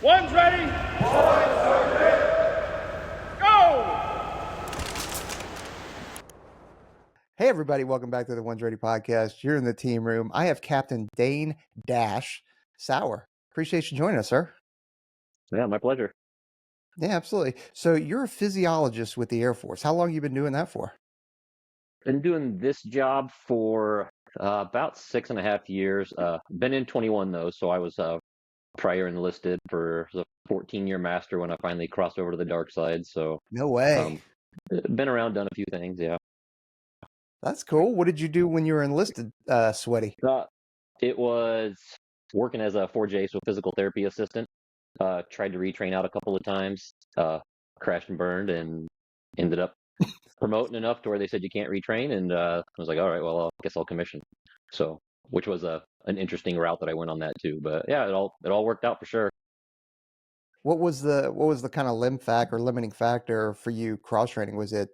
One's ready. Go! Hey, everybody. Welcome back to the One's Ready podcast. You're in the team room. I have Captain Dane Sauer. Appreciate you joining us, sir. Yeah, my pleasure. Yeah, absolutely. So you're a physiologist with the Air Force. How long have you been doing that for? Been doing this job for about 6.5 years. Been in 21 though, so I was prior enlisted for the 14-year master when I finally crossed over to the dark side. So No way. been around, done a few things. Yeah. That's cool. What did you do when you were enlisted, Sweaty? It was working as a 4J, so physical therapy assistant. Tried to retrain out a couple of times. Crashed and burned, and ended up promoting enough to where they said you can't retrain, and I was like, all right, well, I guess I'll commission. So, which was an interesting route that I went on that too. But yeah, it all worked out for sure. What was the kind of limiting factor for you cross training? Was it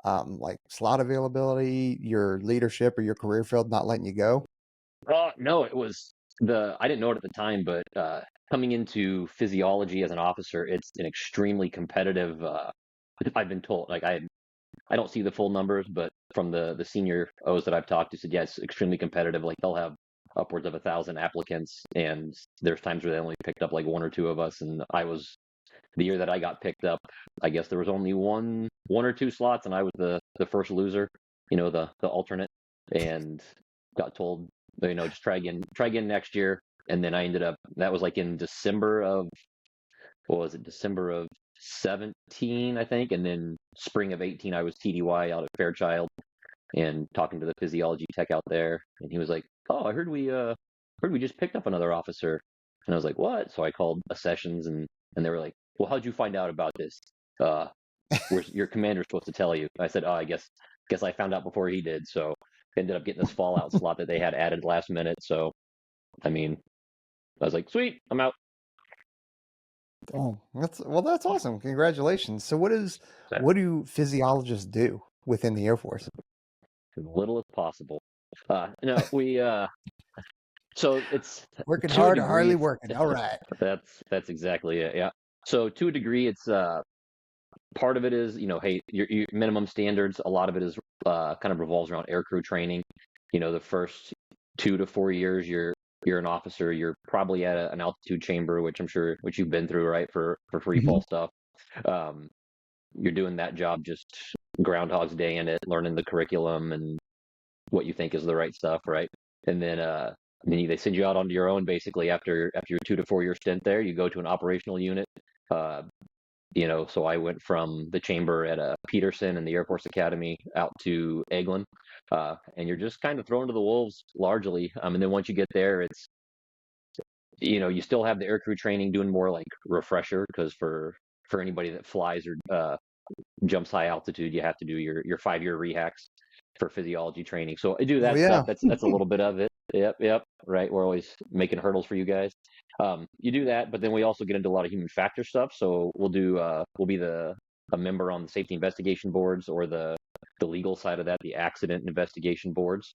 like slot availability, your leadership, or your career field not letting you go? No, it was I didn't know it at the time, but coming into physiology as an officer, it's an extremely competitive. I've been told, like I don't see the full numbers, but from the senior O's that I've talked to said, yeah, it's extremely competitive. Like they'll have upwards of 1,000 applicants, and there's times where they only picked up like one or two of us. And the year that I got picked up, I guess there was only one or two slots, and I was the first loser, the alternate, and got told, just try again next year. And then I ended up, that was like in December of, what was it, December of 17, I think, and then spring of 18, I was TDY out at Fairchild and talking to the physiology tech out there, and he was like, "Oh, I heard we just picked up another officer," and I was like, "What?" So I called a sessions, and they were like, "Well, how'd you find out about this? Where's your commander supposed to tell you?" I said, "Oh, I guess I found out before he did." So ended up getting this fallout slot that they had added last minute. So, I mean, I was like, "Sweet, I'm out." Oh, that's awesome. Congratulations. So what do physiologists do within the Air Force? As little as possible. No, so it's Working to a hard or hardly degree. working. All right. That's exactly it. Yeah. So to a degree, it's part of it is, hey, your minimum standards. A lot of it is kind of revolves around aircrew training. The first 2 to 4 years, you're an officer. You're probably at an altitude chamber, which I'm sure you've been through, right, for free fall stuff. You're doing that job just Groundhog's Day in it, learning the curriculum and what you think is the right stuff, right? And then they send you out onto your own basically after your 2 to 4 year stint there. You go to an operational unit. So I went from the chamber at Peterson in the Air Force Academy out to Eglin, and you're just kind of thrown to the wolves largely. And then once you get there, it's you still have the aircrew training, doing more like refresher, because for anybody that flies or jumps high altitude, you have to do your 5-year rehacks for physiology training. So I do that stuff. That's a little bit of it. Yep. Right. We're always making hurdles for you guys. You do that, but then we also get into a lot of human factor stuff. So we'll be a member on the safety investigation boards, or the legal side of that, the accident investigation boards.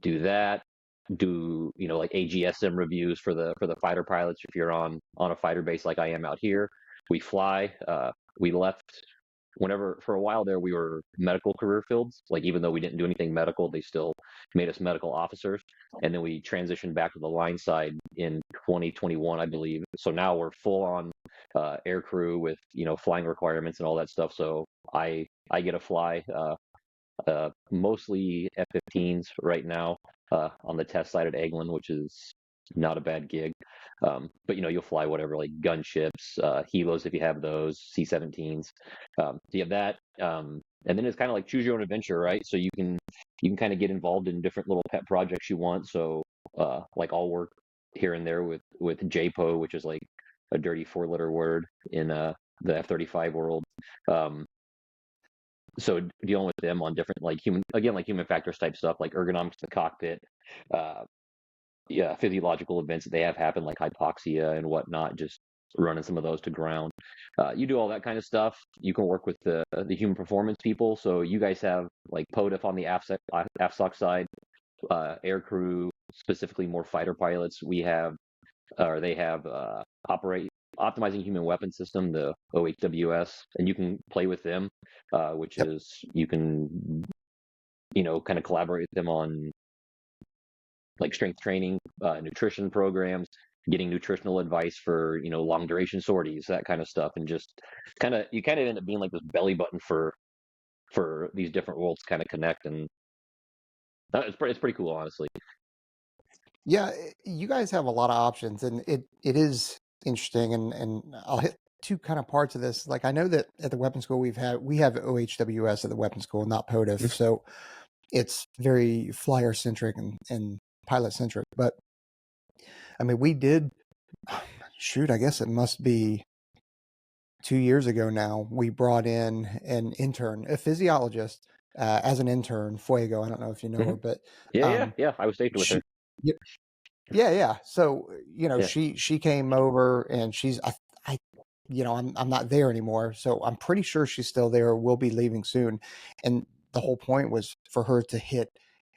Do that. Do like AGSM reviews for the fighter pilots if you're on a fighter base like I am out here. We fly. We left whenever, for a while there, we were medical career fields. Like, even though we didn't do anything medical, they still made us medical officers. And then we transitioned back to the line side in 2021, I believe. So now we're full on air crew with flying requirements and all that stuff. So I get to fly mostly F-15s right now on the test side at Eglin, which is not a bad gig. But you'll fly whatever, like gunships, helos if you have those, C-17s. So you have that, and then it's kind of like choose your own adventure, right? So you can kind of get involved in different little pet projects you want. So like I'll work here and there with JPO, which is like a dirty 4-letter word in the F-35 world. So dealing with them on different, like human factors type stuff, like ergonomics in the cockpit, physiological events that they have happen, like hypoxia and whatnot, just running some of those to ground. You do all that kind of stuff. You can work with the human performance people. So you guys have like POTIF on the AFSOC side, air crew, specifically more fighter pilots. We have or they have operate optimizing human weapon system, the OHWS, and you can play with them, which Yep. is you can kind of collaborate with them on like strength training, nutrition programs, getting nutritional advice for long duration sorties, that kind of stuff, and just you kind of end up being like this belly button for these different worlds kind of connect, and it's pretty cool, honestly. Yeah, you guys have a lot of options, and it is interesting. And I'll hit two kind of parts of this. Like I know that at the weapon school we have OHWS at the weapon school, not POTIF, so it's very flyer centric and pilot centric. But I mean, we did shoot. I guess it must be 2 years ago now. We brought in an intern, a physiologist, as an intern, Fuego. I don't know if you know Hmm. her, but Yeah, yeah, um, yeah. I was stationed with her. she. Yeah, yeah. So, Yeah. she came over and I I'm not there anymore, so I'm pretty sure she's still there, will be leaving soon. And the whole point was for her to hit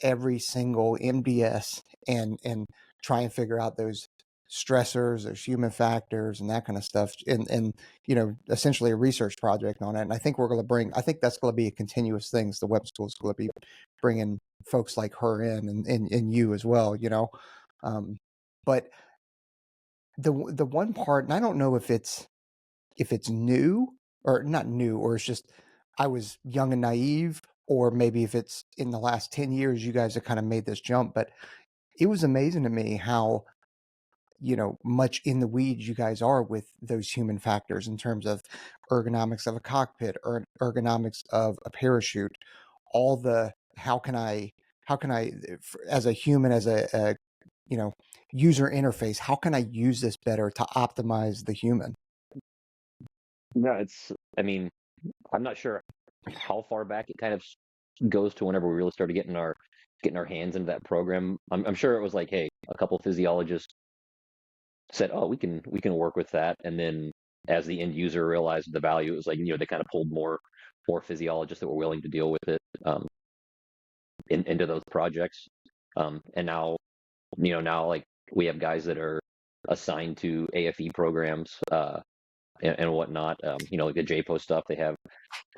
every single MDS and try and figure out those stressors, those human factors and that kind of stuff, and essentially a research project on it. And I think that's going to be a continuous thing. So the web school is going to be bringing folks like her in, and you as well, um, but the one part, and I don't know if it's new or not new, or it's just I was young and naive, or maybe if it's in the last 10 years you guys have kind of made this jump. But it was amazing to me how much in the weeds you guys are with those human factors in terms of ergonomics of a cockpit or ergonomics of a parachute, all the how can I as a human, as a you know user interface, how can I use this better to optimize the human? No, I mean, I'm not sure how far back it kind of goes to whenever we really started getting our hands into that program. I'm sure it was like, hey, a couple physiologists said, oh, we can work with that, and then as the end user realized the value, it was like they kind of pulled more physiologists that were willing to deal with it, into those projects. And now like we have guys that are assigned to AFE programs, and whatnot. Like the JPO stuff, they have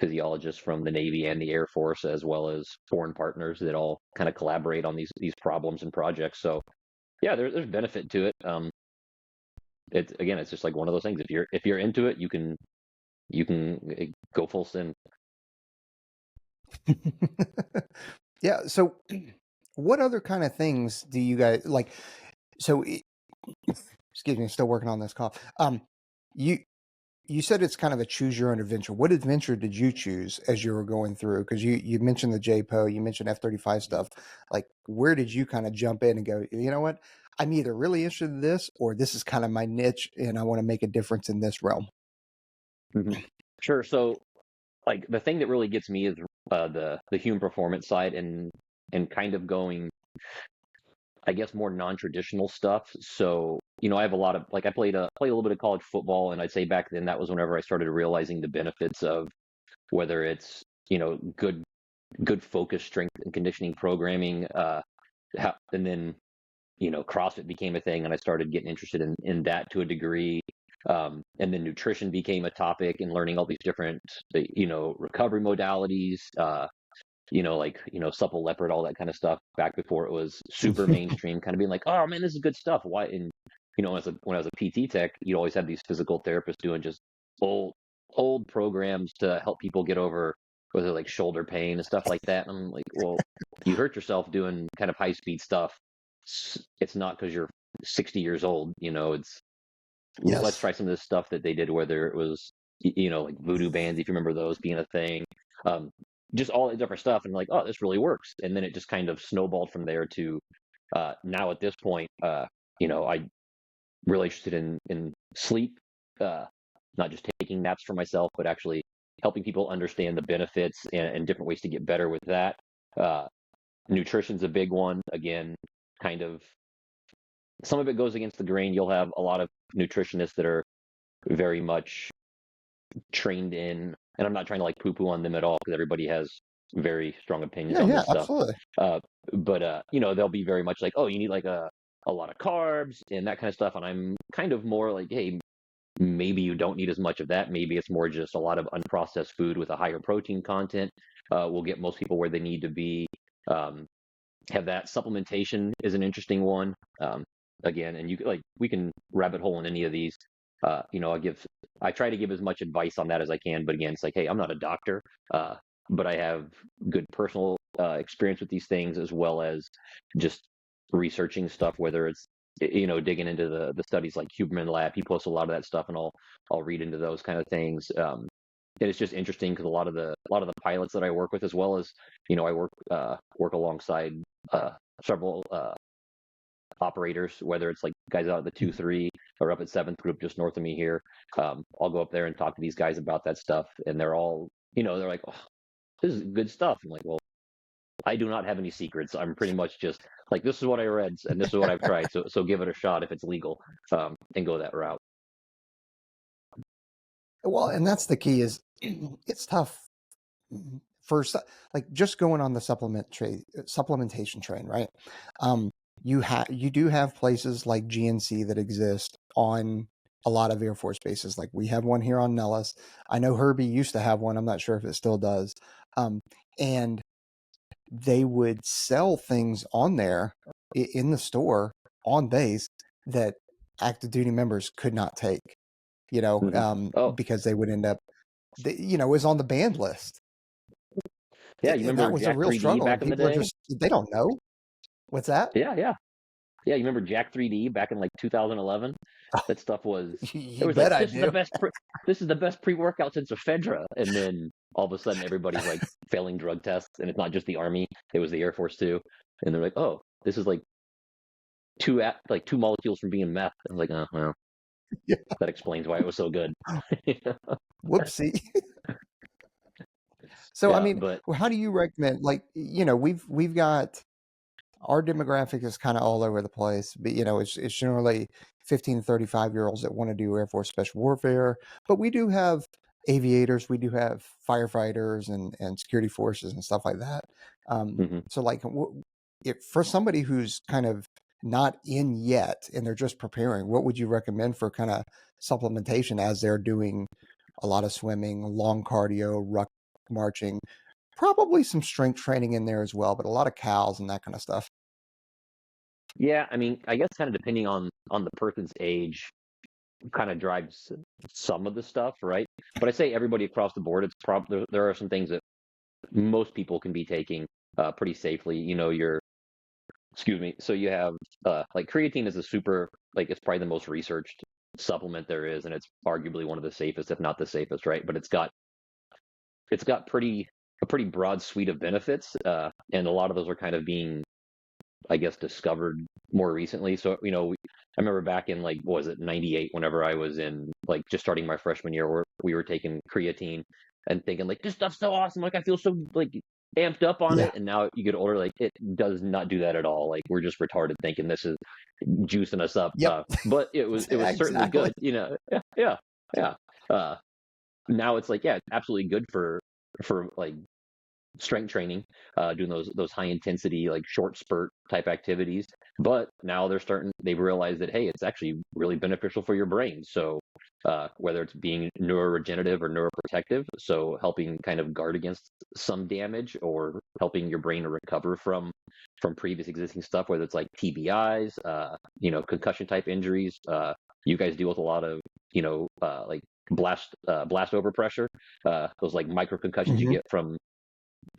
physiologists from the Navy and the Air Force, as well as foreign partners that all kind of collaborate on these problems and projects. So yeah, there's benefit to it. It's just like one of those things. If you're into it, you can go full send. Yeah. So, what other kind of things do you guys like? So, excuse me, still working on this cough. You you said it's kind of a choose your own adventure. What adventure did you choose as you were going through? Because you mentioned the JPO, you mentioned F-35 stuff. Like, where did you kind of jump in and go, you know what? I'm either really interested in this, or this is kind of my niche, and I want to make a difference in this realm. Hmm. Sure. So like the thing that really gets me is the human performance side, and kind of going, I guess, more non-traditional stuff. So, I have a lot of like I play a little bit of college football, and I'd say back then that was whenever I started realizing the benefits of whether it's, good focus strength and conditioning programming, and then, CrossFit became a thing, and I started getting interested in that to a degree. And then nutrition became a topic, and learning all these different, recovery modalities, like, supple leopard, all that kind of stuff back before it was super mainstream, kind of being like, oh man, this is good stuff. Why? And, when I was a PT tech, you'd always have these physical therapists doing just old, old programs to help people get over whether like shoulder pain and stuff like that. And I'm like, well, you hurt yourself doing kind of high speed stuff. It's not because you're 60 years old, it's let's Yes. try some of this stuff that they did, whether it was like voodoo bands, if you remember those being a thing, um, just all that different stuff, and like, oh, this really works. And then it just kind of snowballed from there to now at this point, I really interested in sleep, uh, not just taking naps for myself, but actually helping people understand the benefits, and different ways to get better with that. uh, Nutrition's a big one, again, kind of some of it goes against the grain. You'll have a lot of nutritionists that are very much trained in, and I'm not trying to like poo poo on them at all, because everybody has very strong opinions Yeah, on yeah, this stuff. absolutely. But they'll be very much like, oh, you need like a a lot of carbs and that kind of stuff. And I'm kind of more like, hey, maybe you don't need as much of that. Maybe it's more just a lot of unprocessed food with a higher protein content. Will get most people where they need to be. Um, have that. Supplementation is an interesting one. Again, and we can rabbit hole in any of these. I try to give as much advice on that as I can, but again, it's like, hey, I'm not a doctor, but I have good personal experience with these things, as well as just researching stuff, whether it's digging into the studies like Huberman Lab. He posts a lot of that stuff, and I'll read into those kind of things. And it's just interesting because a lot of the pilots that I work with, as well as I work alongside several operators, whether it's like guys out at the 2-3 or up at 7th Group just north of me here. I'll go up there and talk to these guys about that stuff, and they're all they're like, oh, this is good stuff. I'm like, well, I do not have any secrets. I'm pretty much just like, this is what I read and this is what I've tried. So give it a shot if it's legal, and go that route. Well, and that's the key is it's tough for like just going on the supplementation train, right? You do have places like GNC that exist on a lot of Air Force bases. Like we have one here on Nellis. I know Herbie used to have one. I'm not sure if it still does. And they would sell things on there in the store on base that active duty members could not take, Oh, because they would end up, it was on the banned list. yeah, you And that remember was a Jack real 3D struggle. And back in the people are day? they don't know. What's that? Yeah. You remember Jack 3D back in like 2011? That stuff was. It You was bet like, I this is the do. best. This is the best pre-workout since ephedra, and then all of a sudden everybody's like failing drug tests, and it's not just the Army; it was the Air Force too. And they're like, oh, this is like two molecules from being meth. I was like, oh well, Yeah. that explains why it was so good. Whoopsie. So, I Yeah, mean, but how do you recommend, like, we've got our demographic is kind of all over the place, but it's generally 15 to 35-year-olds that want to do Air Force Special Warfare, but we do have aviators, we do have firefighters and security forces and stuff like that. mhm. So like if for somebody who's kind of not in yet and they're just preparing, what would you recommend for kind of supplementation as they're doing a lot of swimming, long cardio, ruck marching, probably some strength training in there as well, but a lot of cows and that kind of stuff. Yeah, I mean, I guess kind of depending on the person's age, kind of drives some of the stuff, right? But I say everybody across the board, it's probably there are some things that most people can be taking pretty safely. Excuse me. So you have like creatine is a super like it's probably the most researched supplement there is, and it's arguably one of the safest, if not the safest, right? But it's got a pretty broad suite of benefits, and a lot of those are kind of being, I guess, discovered more recently. So, I remember back in like, what was it, 98, whenever I was in like just starting my freshman year, where we were taking creatine and thinking like, this stuff's so awesome. Like, I feel so like amped up on Yeah. it. And now you get older, like it does not do that at all. Like we're just retarded thinking this is juicing us up. Yep. But it was certainly Exactly. good, Yeah, yeah, yeah. Uh, Now it's like, yeah, it's absolutely good for like strength training, doing those high intensity like short spurt type activities. But now they've realized that, hey, it's actually really beneficial for your brain. So whether it's being neuroregenerative or neuroprotective, so helping kind of guard against some damage or helping your brain to recover from previous existing stuff, whether it's like TBIs, concussion type injuries. You guys deal with a lot of like blast overpressure, those like micro concussions you Hmm. get from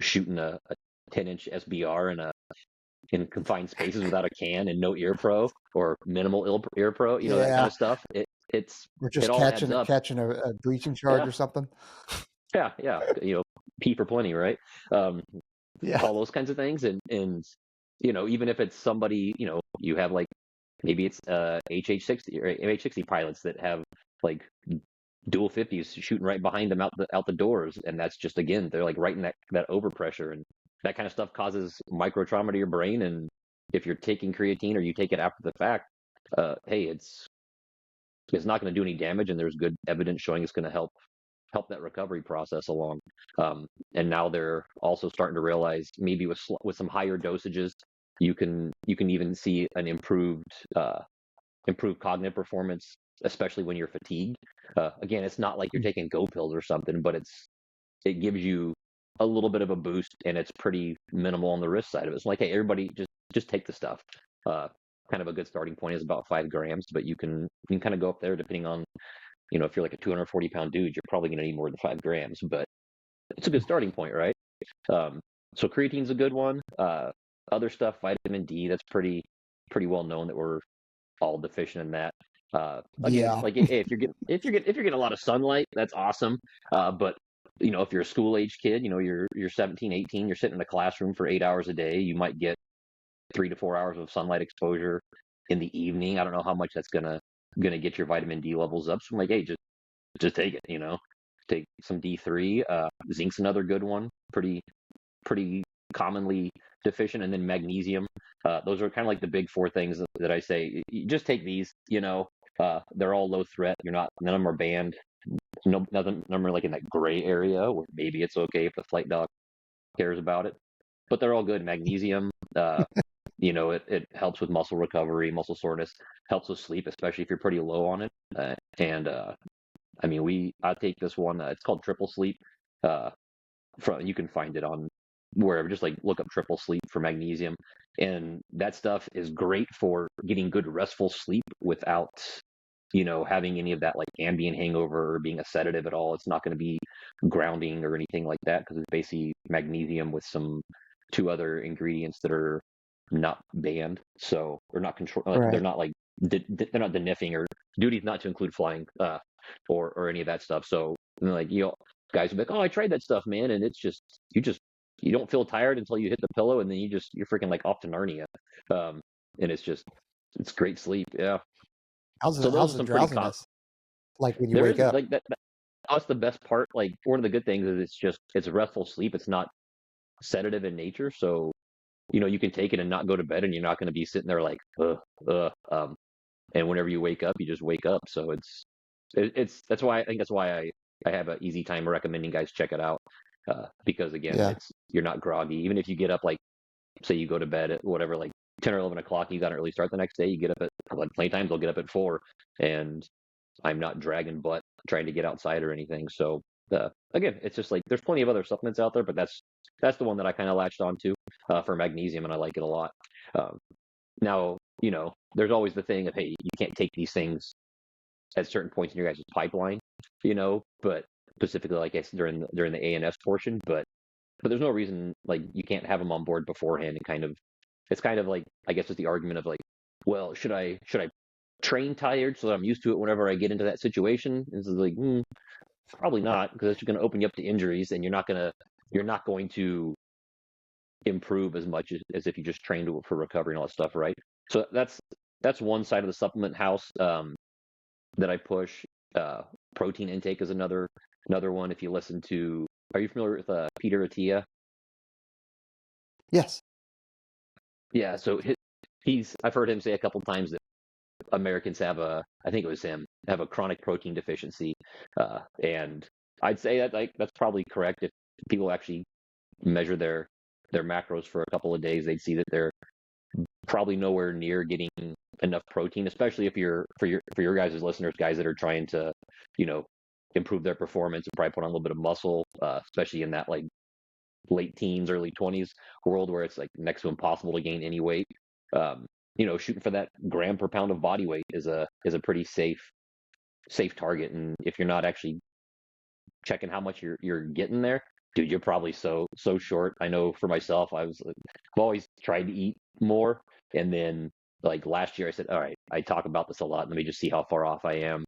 shooting a 10-inch SBR in confined spaces without a can and no ear pro or minimal ear pro, that kind Yeah. of stuff. We're It just all adds up. catching a breaching charge Yeah, or something. yeah. Pee for plenty, right? Um, Yeah. all those kinds of things, and even if it's somebody, you have like maybe it's HH60 or MH60 pilots that have like dual 50s shooting right behind them out the doors, and that's just, again, they're like right in that overpressure, and that kind of stuff causes micro trauma to your brain. And if you're taking creatine or you take it after the fact, hey, it's not going to do any damage, and there's good evidence showing it's going to help that recovery process along. And now they're also starting to realize, maybe with some higher dosages, you can even see an improved cognitive performance, especially when you're fatigued. Again, it's not like you're taking go pills or something, but it gives you a little bit of a boost, and it's pretty minimal on the risk side of it. It's like, hey, everybody just take the stuff. Uh, Kind of a good starting point is about 5 grams, but you can kind of go up there depending on, if you're like a 240-pound dude, you're probably going to need more than 5 grams, but it's a good starting point, right? Um, so creatine's a good one. Other stuff, vitamin D, that's pretty well known that we're all deficient in that. Again, Yeah. like hey, if you're getting a lot of sunlight, that's awesome. But if you're a school age kid, you're 17, 18, you're sitting in a classroom for 8 hours a day, you might get 3 to 4 hours of sunlight exposure in the evening. I don't know how much that's gonna get your vitamin D levels up. So I'm like, hey, just take it. Take some D3. Zinc's another good one. Pretty commonly deficient, and then magnesium. Those are kind of like the big four things that I say. You just take these. They're all low threat. None of them are banned. No, none of them are like in that gray area where maybe it's okay if the flight doc cares about it. But they're all good. Magnesium. It helps with muscle recovery, muscle soreness, helps with sleep, especially if you're pretty low on it. And I mean, I take this one. It's called Triple Sleep. You can find it on wherever. Just like look up Triple Sleep for magnesium, and that stuff is great for getting good restful sleep without having any of that like ambient hangover or being a sedative at all. It's not going to be grounding or anything like that because it's basically magnesium with some two other ingredients that are not banned, so or not control. Like they're Right. not like they're not denifing or duties not to include flying, or any of that stuff. So like guys will be like, oh, I tried that stuff, man, and it's just you don't feel tired until you hit the pillow, and then you're freaking like off to Narnia, and it's great sleep, yeah. So those How's are the some pretty common. drowsiness like when you There wake isn't up? like that. That's the best part. Like one of the good things is it's restful sleep. It's not sedative in nature, so you can take it and not go to bed, and you're not going to be sitting there like, and whenever you wake up, you just wake up. So that's why I think that's why I have an easy time recommending guys check it out, because again, Yeah. you're not groggy. Even if you get up, like say you go to bed at whatever, like 10 or 11 o'clock, you got an early start the next day. You get up at like plenty times. I'll get up at 4, and I'm not dragging butt trying to get outside or anything. So again, it's just like there's plenty of other supplements out there, but that's the one that I kind of latched onto for magnesium, and I like it a lot. Um, Now, there's always the thing of, hey, you can't take these things at certain points in your guys' pipeline, but specifically, like I said, during the ANS portion, but there's no reason like you can't have them on board beforehand, and it's kind of like, I guess it's the argument of like, well, should I train tired so that I'm used to it whenever I get into that situation? This is like, probably not, because it's going to open you up to injuries, and you're not going to improve as much as if you just trained for recovery and all that stuff, right? So that's one side of the supplement house, that I push. Protein intake is another one. If you listen to, are you familiar with Peter Attia? Yes. Yeah, so I've heard him say a couple times that Americans I think it was him, have a chronic protein deficiency, and I'd say that like that's probably correct. If people actually measure their macros for a couple of days, they'd see that they're probably nowhere near getting enough protein, especially if for your guys' listeners, guys that are trying to, you know, improve their performance and probably put on a little bit of muscle, especially in that like late teens, early 20s world where it's like next to impossible to gain any weight. Um, Shooting for that gram per pound of body weight is a pretty safe target. And if you're not actually checking how much you're getting there, dude, you're probably so short. I know for myself, I've always tried to eat more, and then like last year I said, all right, I talk about this a lot. Let me just see how far off I am.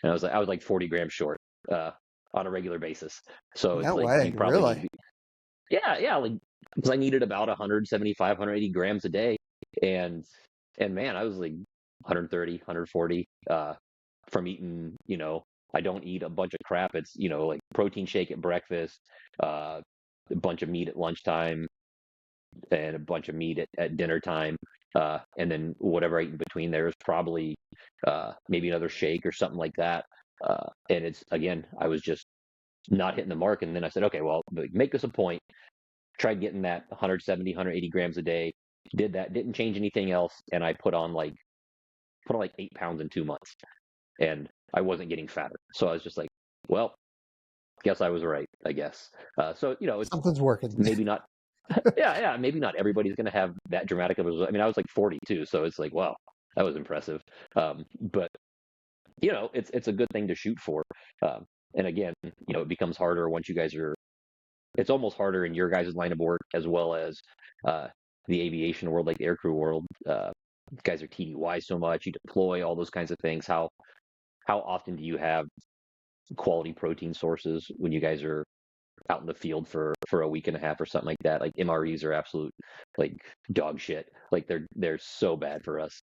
And I was like 40 grams short uh, on a regular basis. So it's No like way. you probably need to Really? be, yeah, like because I needed about 175, 180 grams a day, and man, I was like 130, 140 from eating. I don't eat a bunch of crap. It's like protein shake at breakfast, a bunch of meat at lunchtime, and a bunch of meat at dinner time. And then whatever I eat in between there is probably maybe another shake or something like that. And it's again, I was just not hitting the mark. And then I said, okay, well, make this a point. Try getting that 170, 180 grams a day. did that, didn't change anything else, and I put on like 8 pounds in 2 months, and I wasn't getting fatter. So I was just like, well, guess I was right, I guess. So it's Something's working. maybe not. Yeah, maybe not everybody's going to have that dramatic of a result. I mean, I was like 42, so it's like, wow, that was impressive. But it's a good thing to shoot for. And again, it becomes harder once you guys are. It's almost harder in your guys' line of work as well as uh, the aviation world, like the aircrew world. Guys are TDY so much, you deploy, all those kinds of things. How often do you have quality protein sources when you guys are out in the field for a week and a half or something like that? Like MREs are absolute like dog shit. Like they're so bad for us.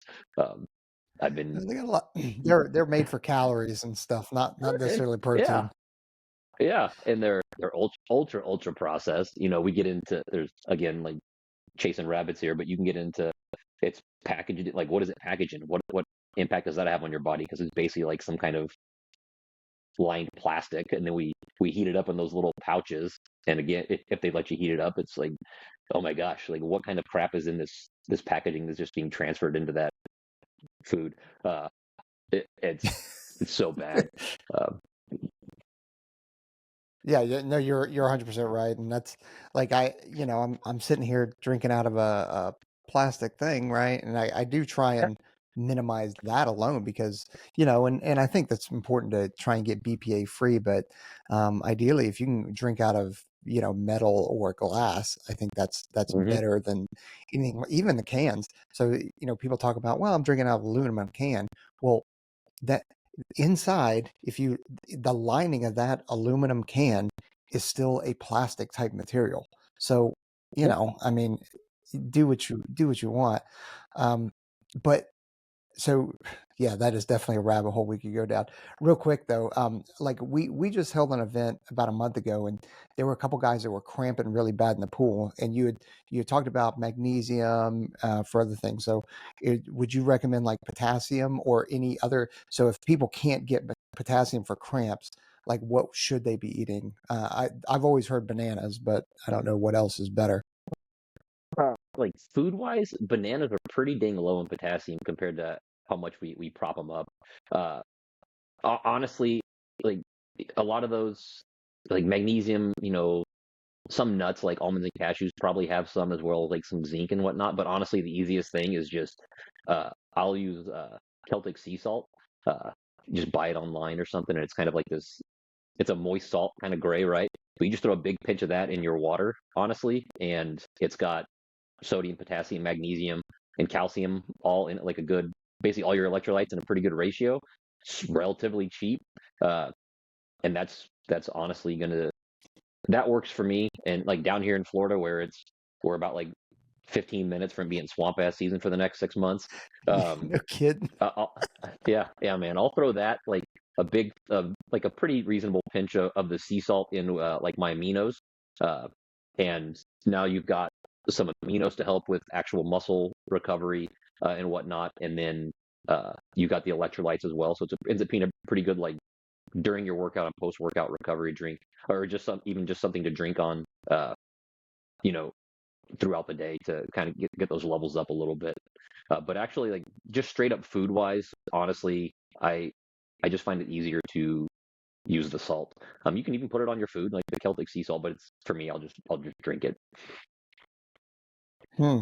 I've been They got a lot. They're made for calories and stuff, not necessarily yeah, protein. yeah, and they're ultra processed. We get into there's again like chasing rabbits here, but you can get into it's packaged. Like what is it packaged in? What impact does that have on your body? Because it's basically like some kind of lined plastic, and then we heat it up in those little pouches. And again, if they let you heat it up, it's like, oh my gosh, like what kind of crap is in this packaging that's just being transferred into that food? It's so bad. Um, Yeah, no, you're 100% right, and that's like I'm sitting here drinking out of a plastic thing, right? And I do try and minimize that alone because and I think that's important to try and get BPA free, but ideally if you can drink out of metal or glass, I think that's mhm. better than anything, even the cans. So people talk about, well, I'm drinking out of aluminum can. Well, that inside, if you the lining of that aluminum can is still a plastic type material. So, I mean, do what you want. Um, but so yeah, that is definitely a rabbit hole we could go down. Real quick though, like we just held an event about a month ago, and there were a couple guys that were cramping really bad in the pool, and you had talked about magnesium for other things. So would you recommend like potassium or any other? So if people can't get potassium for cramps, like what should they be eating? I've always heard bananas, but I don't know what else is better. Like food wise, bananas are pretty dang low in potassium compared to how much we prop them up. Uh, Honestly, like a lot of those, like magnesium, some nuts like almonds and cashews probably have some as well, like some zinc and whatnot. But honestly, the easiest thing is just I'll use Celtic sea salt. Uh, just buy it online or something, and it's kind of like this. It's a moist salt, kind of gray, right? But you just throw a big pinch of that in your water, honestly, and it's got sodium, potassium, magnesium, and calcium all in like a good, basically all your electrolytes in a pretty good ratio. It's relatively cheap, uh, and that's honestly gonna that works for me. And like down here in Florida, where we're about like 15 minutes from being swamp ass season for the next 6 months. Um, No kidding. yeah, man, I'll throw that like a big, like a pretty reasonable pinch of the sea salt in like my aminos, uh, and now you've got some aminos to help with actual muscle recovery and whatnot, and then you got the electrolytes as well. So it ends up being a pretty good like during your workout and post workout recovery drink, or just even just something to drink on, you know, throughout the day to kind of get those levels up a little bit. But actually, like just straight up food wise, honestly, I just find it easier to use the salt. You can even put it on your food, like the Celtic sea salt, but it's for me, I'll just drink it. Hmm.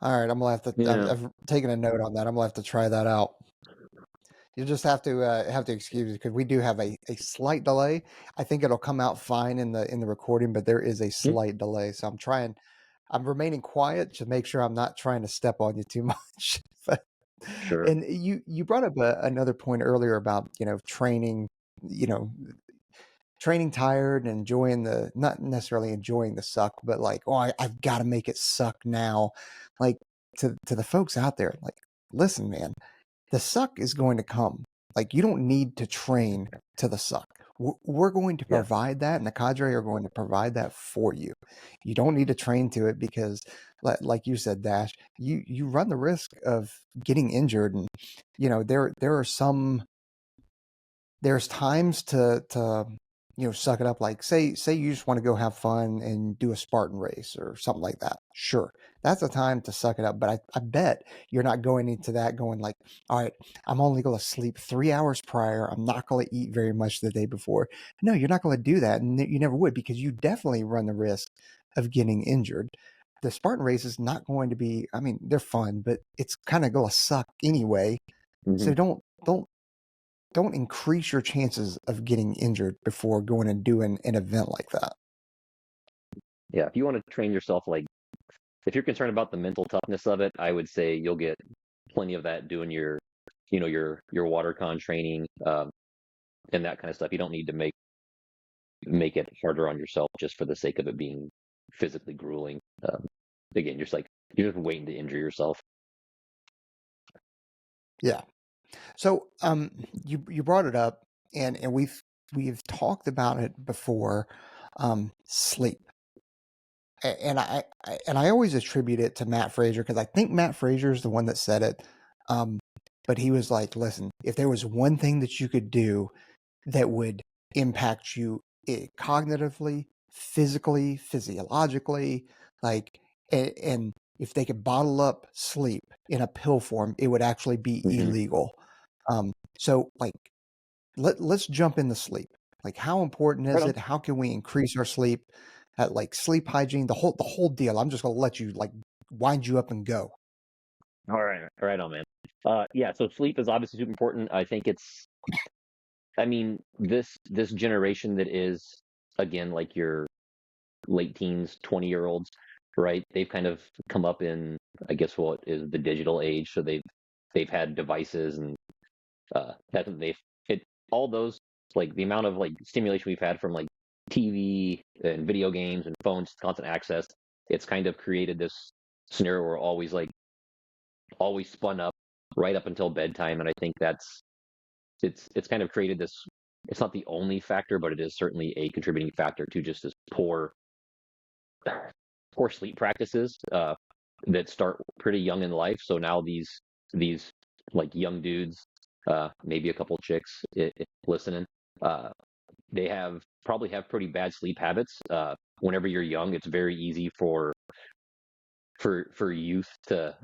All right, I'm gonna have to. Yeah. I've taken a note on that. I'm gonna have to try that out. You just have to excuse me because we do have a slight delay. I think it'll come out fine in the recording, but there is a Hmm? slight delay. So I'm trying. I'm remaining quiet to make sure I'm not trying to step on you too much. But, Sure. and you brought up another point earlier about training. You know, training tired and enjoying the not necessarily enjoying the suck, but like, oh, I've got to make it suck now. Like to the folks out there, like, listen, man, the suck is going to come. Like you don't need to train to the suck. We're going to Yeah. provide that, and the cadre are going to provide that for you. You don't need to train to it because, like you said, Dash, you run the risk of getting injured, and there are some there's times to suck it up. Like say you just want to go have fun and do a Spartan race or something like that. Sure, that's the time to suck it up. But I bet you're not going into that going like, all right, I'm only going to sleep 3 hours prior. I'm not going to eat very much the day before. No, you're not going to do that, and you never would, because you definitely run the risk of getting injured. The Spartan race is not going to be. I mean, they're fun, but it's kind of going to suck anyway. Mm-hmm. So don't increase your chances of getting injured before going and doing an event like that. Yeah, if you want to train yourself, like if you're concerned about the mental toughness of it, I would say you'll get plenty of that doing your, your water con training, and that kind of stuff. You don't need to make it harder on yourself just for the sake of it being physically grueling. Again, you're just waiting to injure yourself. Yeah. So you brought it up, and we've talked about it before. Sleep. And I always attribute it to Matt Frazier, because I think Matt Frazier is the one that said it. But he was like, listen, if there was one thing that you could do that would impact you cognitively, physically, physiologically, like, and if they could bottle up sleep in a pill form, it would actually be Hmm. illegal. So like, let's jump into sleep. Like, how important Right is on. it? How can we increase our sleep? At like sleep hygiene, the whole deal. I'm just gonna let you like wind you up and go. All right on, man. Yeah, so sleep is obviously super important. I mean, this generation that is, again, like your late teens, 20-year-olds, right? They've kind of come up in, I guess, what is the digital age. So they've had devices, and that they've it all those, like the amount of like stimulation we've had from like TV and video games and phones, constant access. It's kind of created this scenario where we're always spun up right up until bedtime, and I think it's kind of created this. It's not the only factor, but it is certainly a contributing factor to just this poor sleep practices that start pretty young in life. So now these like young dudes, maybe a couple chicks listening, uh, they probably have pretty bad sleep habits. Whenever you're young, it's very easy for youth to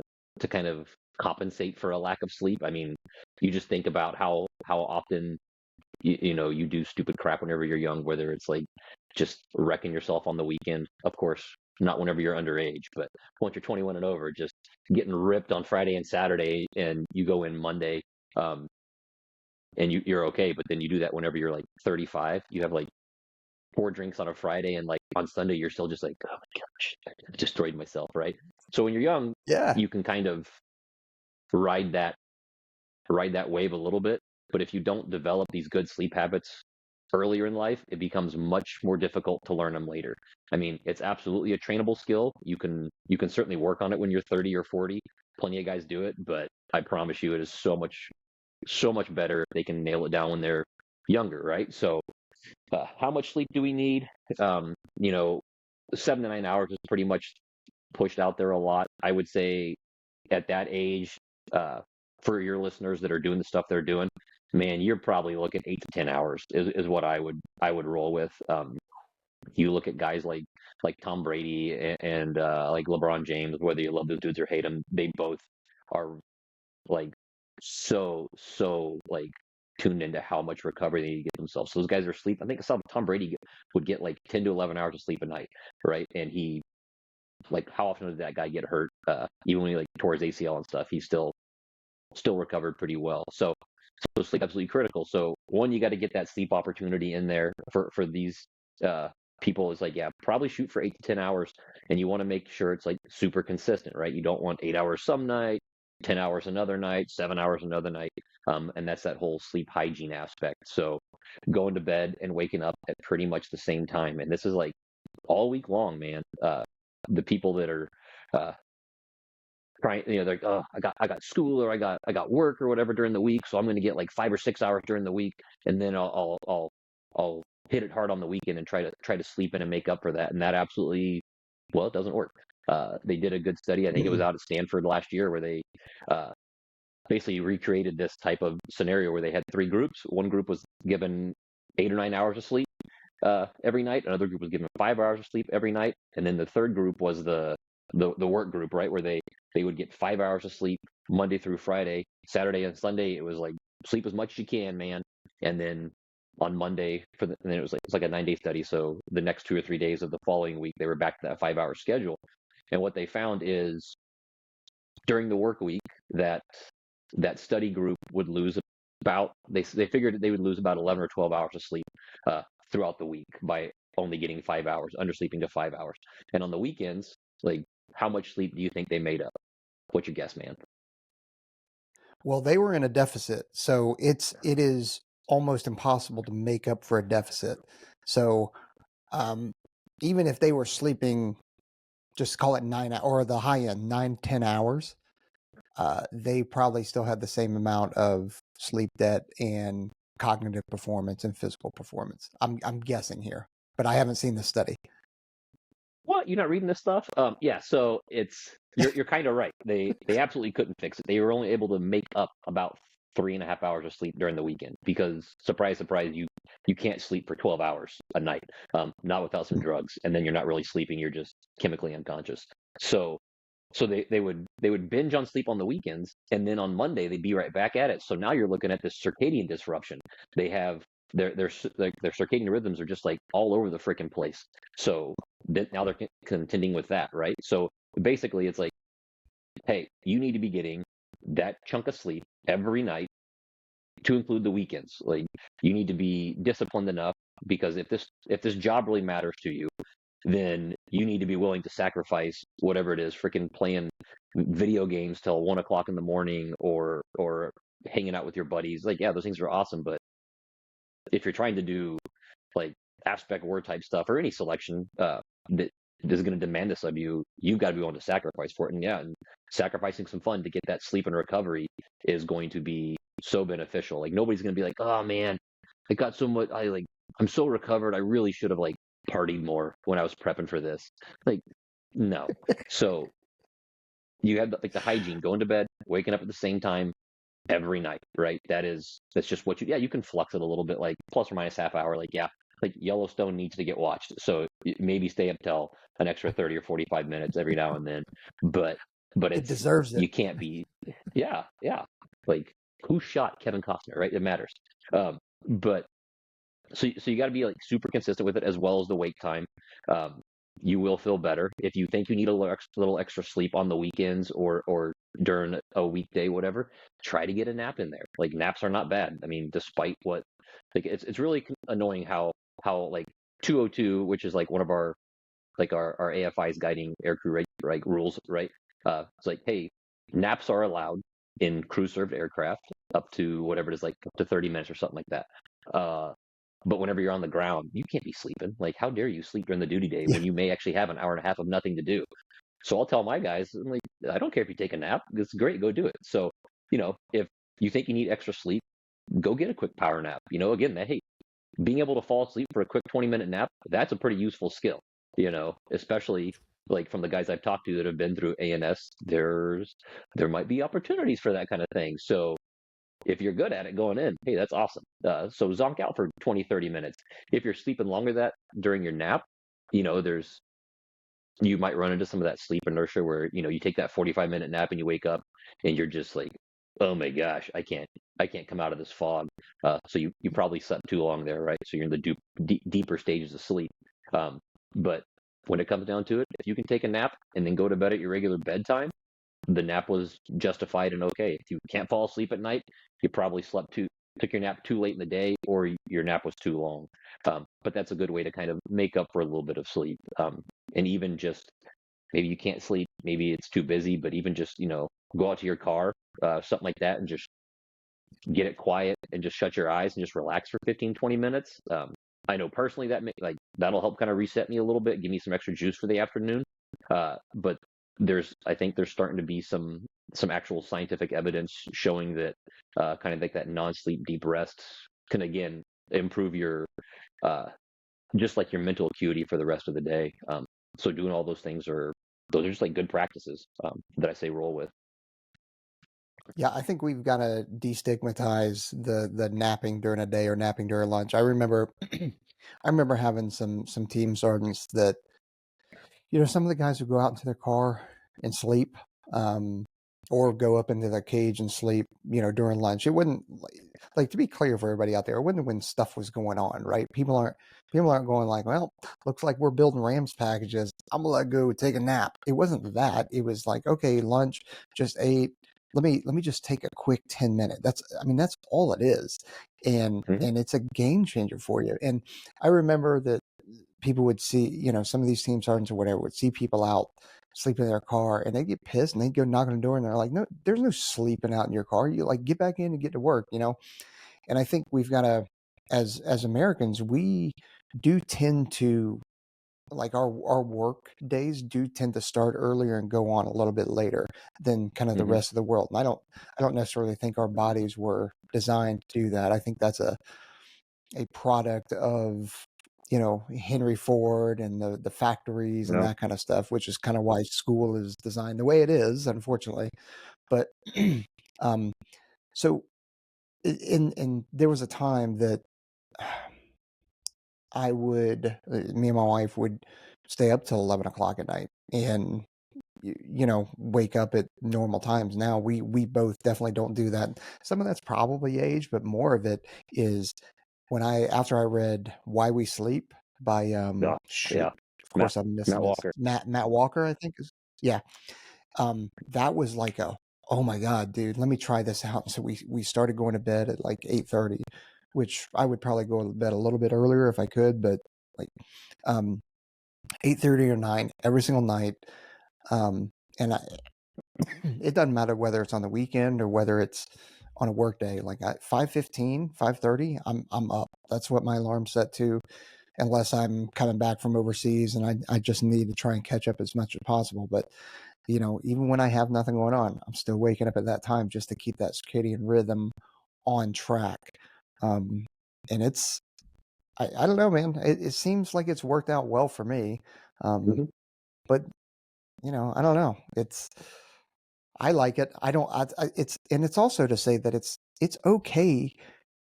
kind of compensate for a lack of sleep. I mean, you just think about how often you do stupid crap whenever you're young, whether it's like just wrecking yourself on the weekend. Of course, not whenever you're underage, but once you're 21 and over, just getting ripped on Friday and Saturday, and you go in Monday, um, and you're okay. But then you do that whenever you're like 35. You have like 4 drinks on a Friday, and like on Sunday, you're still just like, oh my gosh, I destroyed myself, right? So when you're young, Yeah. you can kind of ride that ride that wave a little bit. But if you don't develop these good sleep habits earlier in life, it becomes much more difficult to learn them later. I mean, it's absolutely a trainable skill. You can certainly work on it when you're 30 or 40. Plenty of guys do it, but I promise you it is so much better if they can nail it down when they're younger, right? So, how much sleep do we need? Um, you know, 7 to 9 hours is pretty much pushed out there a lot. I would say at that age, uh, for your listeners that are doing the stuff they're doing, man, you're probably looking 8 to 10 hours is what I would roll with. You look at guys like Tom Brady and like LeBron James, whether you love those dudes or hate them, they both are like so like tuned into how much recovery they need to get themselves. So those guys are asleep. I think I saw Tom Brady would get like 10 to 11 hours of sleep a night, right? And he like how often did that guy get hurt? Even when he like tore his ACL and stuff, he still recovered pretty well. So sleep absolutely critical. So one, you got to get that sleep opportunity in there for these uh, people. Is like, yeah, probably shoot for 8 to 10 hours, and you want to make sure it's like super consistent, right? You don't want 8 hours some night, 10 hours another night, 7 hours another night, and that's that whole sleep hygiene aspect. So going to bed and waking up at pretty much the same time, and this is like all week long, man. The people that are uh, trying, they're like, oh, I got school or I got work or whatever during the week, so I'm going to get like 5 or 6 hours during the week, and then I'll hit it hard on the weekend and try to sleep in and make up for that, and that absolutely, well, it doesn't work. They did a good study, I think it was Mm-mm. out of Stanford last year, where they uh, basically recreated this type of scenario where they had 3 groups. One group was given 8 or 9 hours of sleep. every night. Another group was given 5 hours of sleep every night, and then the third group was the work group, right, where they would get 5 hours of sleep Monday through Friday. Saturday and Sunday, it was like sleep as much as you can, man. And then on Monday and then it's like a 9-day study. So the next 2 or 3 days of the following week, they were back to that 5 hour schedule. And what they found is during the work week that that study group would lose about they figured that they would lose about 11 or 12 hours of sleep throughout the week by only getting 5 hours, undersleeping to 5 hours. And on the weekends, like how much sleep do you think they made up? What's your guess, man? Well, they were in a deficit, so it is almost impossible to make up for a deficit. So um, even if they were sleeping, just call it 9 or the high end 9-10 hours, they probably still had the same amount of sleep debt and cognitive performance and physical performance. I'm guessing here, but I haven't seen the study. What? You're not reading this stuff? Yeah. So you're kind of right. They absolutely couldn't fix it. They were only able to make up about 3.5 hours of sleep during the weekend because surprise, surprise, you can't sleep for 12 hours a night, not without some drugs, and then you're not really sleeping. You're just chemically unconscious. So they would binge on sleep on the weekends, and then on Monday they'd be right back at it. So now you're looking at this circadian disruption. They have their circadian rhythms are just like all over the freaking place. So now they're contending with that, right? So basically, it's like, hey, you need to be getting that chunk of sleep every night to include the weekends. Like you need to be disciplined enough because if this job really matters to you, then you need to be willing to sacrifice whatever it is, freaking playing video games till 1 o'clock in the morning or hanging out with your buddies. Like, yeah, those things are awesome, but if you're trying to do like aspect word type stuff or any selection that is going to demand this of you, you've got to be willing to sacrifice for it. And yeah, and sacrificing some fun to get that sleep and recovery is going to be so beneficial. Like nobody's going to be like, oh man, I got so much. I'm so recovered. I really should have like partied more when I was prepping for this. Like, no. So you have like the hygiene, going to bed, waking up at the same time every night, right? That's just what you can flex it a little bit, like plus or minus half hour. Like, yeah, like Yellowstone needs to get watched. So maybe stay up till an extra 30 or 45 minutes every now and then. But It it's deserves it. you can't be yeah. Like who shot Kevin Costner, right? It matters. But so you got to be like super consistent with it as well as the wake time. Um, you will feel better if you think you need a little extra sleep on the weekends or during a weekday, whatever. Try to get a nap in there. Like naps are not bad. I mean, despite what, like it's really annoying how like 202, which is like one of our AFI's guiding aircrew like rules, right? It's like, hey, naps are allowed in crew served aircraft up to whatever it is, like up to 30 minutes or something like that. Uh, but whenever you're on the ground, you can't be sleeping. Like, how dare you sleep during the duty day Yeah. when you may actually have an hour and a half of nothing to do? So I'll tell my guys, I'm like, I don't care if you take a nap. It's great, go do it. So, if you think you need extra sleep, go get a quick power nap. Again, hey, being able to fall asleep for a quick 20-minute nap, that's a pretty useful skill, especially like from the guys I've talked to that have been through ANS, there might be opportunities for that kind of thing. So if you're good at it going in, hey, that's awesome. So zonk out for 20, 30 minutes. If you're sleeping longer that during your nap, there's you might run into some of that sleep inertia where, you take that 45-minute nap and you wake up and you're just like, oh my gosh, I can't come out of this fog. So you probably slept too long there, right? So you're in the deeper stages of sleep. But when it comes down to it, if you can take a nap and then go to bed at your regular bedtime, the nap was justified and okay. If you can't fall asleep at night, you probably took your nap too late in the day, or your nap was too long. But that's a good way to kind of make up for a little bit of sleep. And even just maybe you can't sleep, maybe it's too busy, but even just go out to your car, something like that, and just get it quiet and just shut your eyes and just relax for 15, 20 minutes. I know personally that'll help kind of reset me a little bit, give me some extra juice for the afternoon. But I think there's starting to be some actual scientific evidence showing that kind of like that non-sleep deep rest can again improve your just like your mental acuity for the rest of the day. So doing all those are just like good practices that I say roll with. Yeah, I think we've got to destigmatize the napping during a day or napping during lunch. I remember I remember having some team sergeants that, some of the guys would go out into their car and sleep, or go up into their cage and sleep, during lunch. It wouldn't, like, to be clear for everybody out there, it wasn't when stuff was going on, right? People aren't going like, well, looks like we're building Rams packages. I'm gonna go take a nap. It wasn't that. It was like, okay, lunch, just ate. Let me just take a quick 10 minute. That's all it is. And Mhm. and it's a game changer for you. And I remember that people would see, some of these team sergeants or whatever would see people out sleeping in their car, and they'd get pissed and they'd go knock on the door, and they're like, no, there's no sleeping out in your car. You, like, get back in and get to work. And I think we've got to, as Americans, we do tend to, like, our work days do tend to start earlier and go on a little bit later than kind of the Mhm. rest of the world. And I don't necessarily think our bodies were designed to do that. I think that's a product of, Henry Ford and the factories and No. that kind of stuff, which is kind of why school is designed the way it is, unfortunately. But um, so in there was a time that me and my wife would stay up till 11 o'clock at night, and wake up at normal times. Now we both definitely don't do that. Some of that's probably age, but more of it is when after I read Why We Sleep by Oh, shoot, yeah. of Matt course I'm Matt missing his Walker. Matt Walker, I think is, yeah. That was like oh my God, dude, let me try this out. So we started going to bed at like 8:30, which I would probably go to bed a little bit earlier if I could, but like um 8:30 or 9 every single night. And it doesn't matter whether it's on the weekend or whether it's on a work day. Like at 5:15, 5:30, I'm up. That's what my alarm's set to, unless I'm coming back from overseas and I just need to try and catch up as much as possible. But even when I have nothing going on, I'm still waking up at that time just to keep that circadian rhythm on track. Um, and I don't know, man. It seems like it's worked out well for me. Um, Mhm. but I don't know. I like it. I don't. It's also to say that it's okay